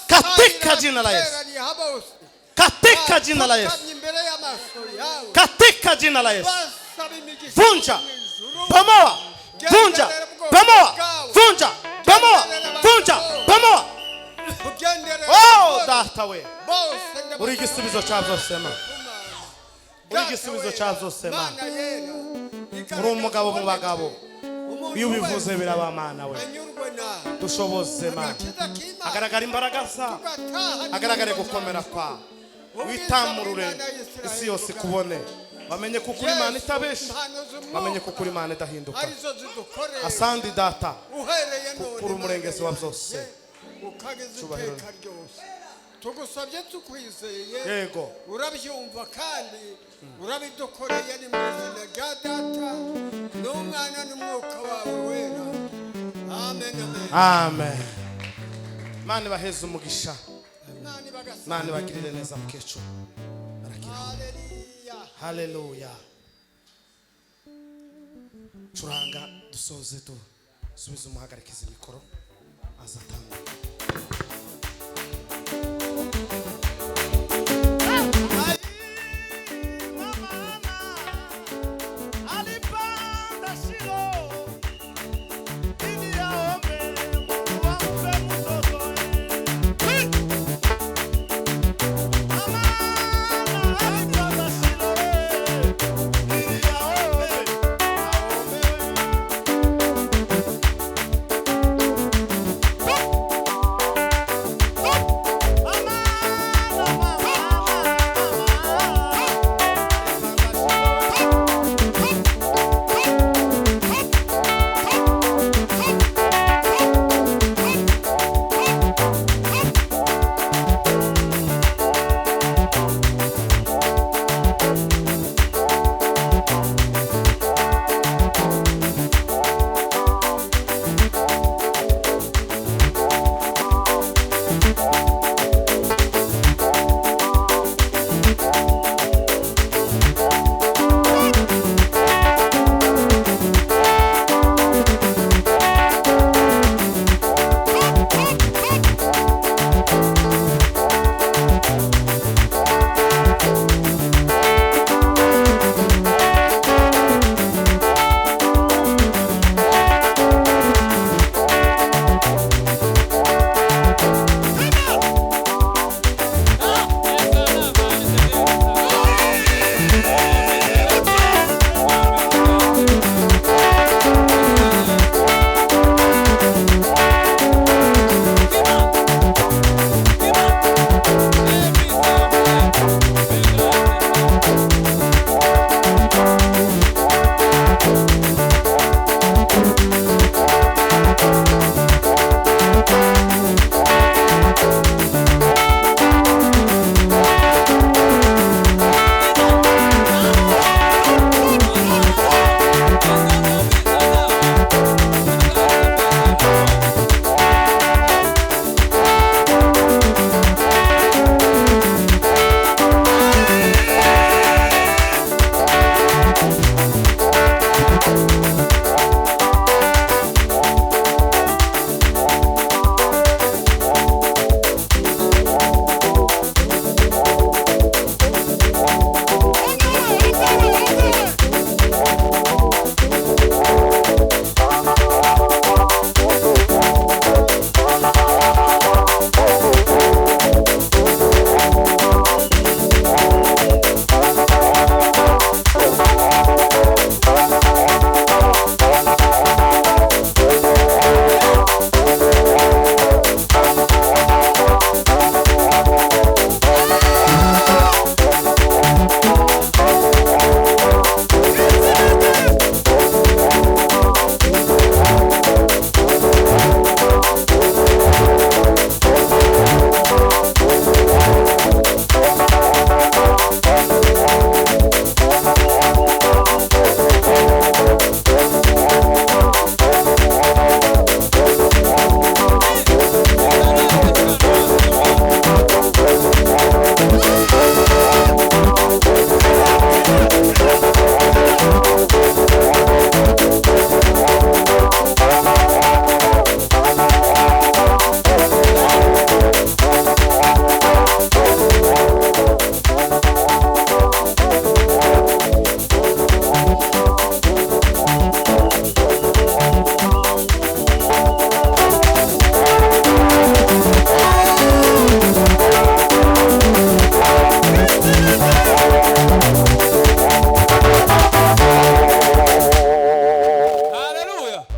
Katika jina la Yesu. Katika jina la Yesu. imbere y'amaso yawe Katika jina la Yesu. basaba imigisha Vunja. mu ijuru. Bomoa. Vunja. ugendere Oh, data we. bose Uri igisubizo cya byose Mana. Uri igisubizo cya byose Mana. Mana yera Uri umugabo mu bagabo. Iyo ubivuze biraba Mana we. anyurwe nawe Dushoboze Mana. agakiza k'Imana Agaragara imbaraga zawe. tugataha Agaragare gukomera kwawe. Witamurure isi yose kubone. Bamenye kuko uri Imana itabesha. Bamenye kuko uri Imana idahinduka. arizo zidukorera Asandi data. uhereye none Uri umurengezi wa byose. ukageza Cyubahiro. iteka ryose tugusabye tukwizeye Yego. urabyumva kandi urabidukoreye ni mu izina rya data n'umwana n'umwuka wawe wera amen amen Amen. Mani baheze umugisha. Imana ibagasa Mani bagirire neza mukecuru. haleluya Haleluya. Curanga dusoze dusubize umuhagarikiza mikoro azatanga.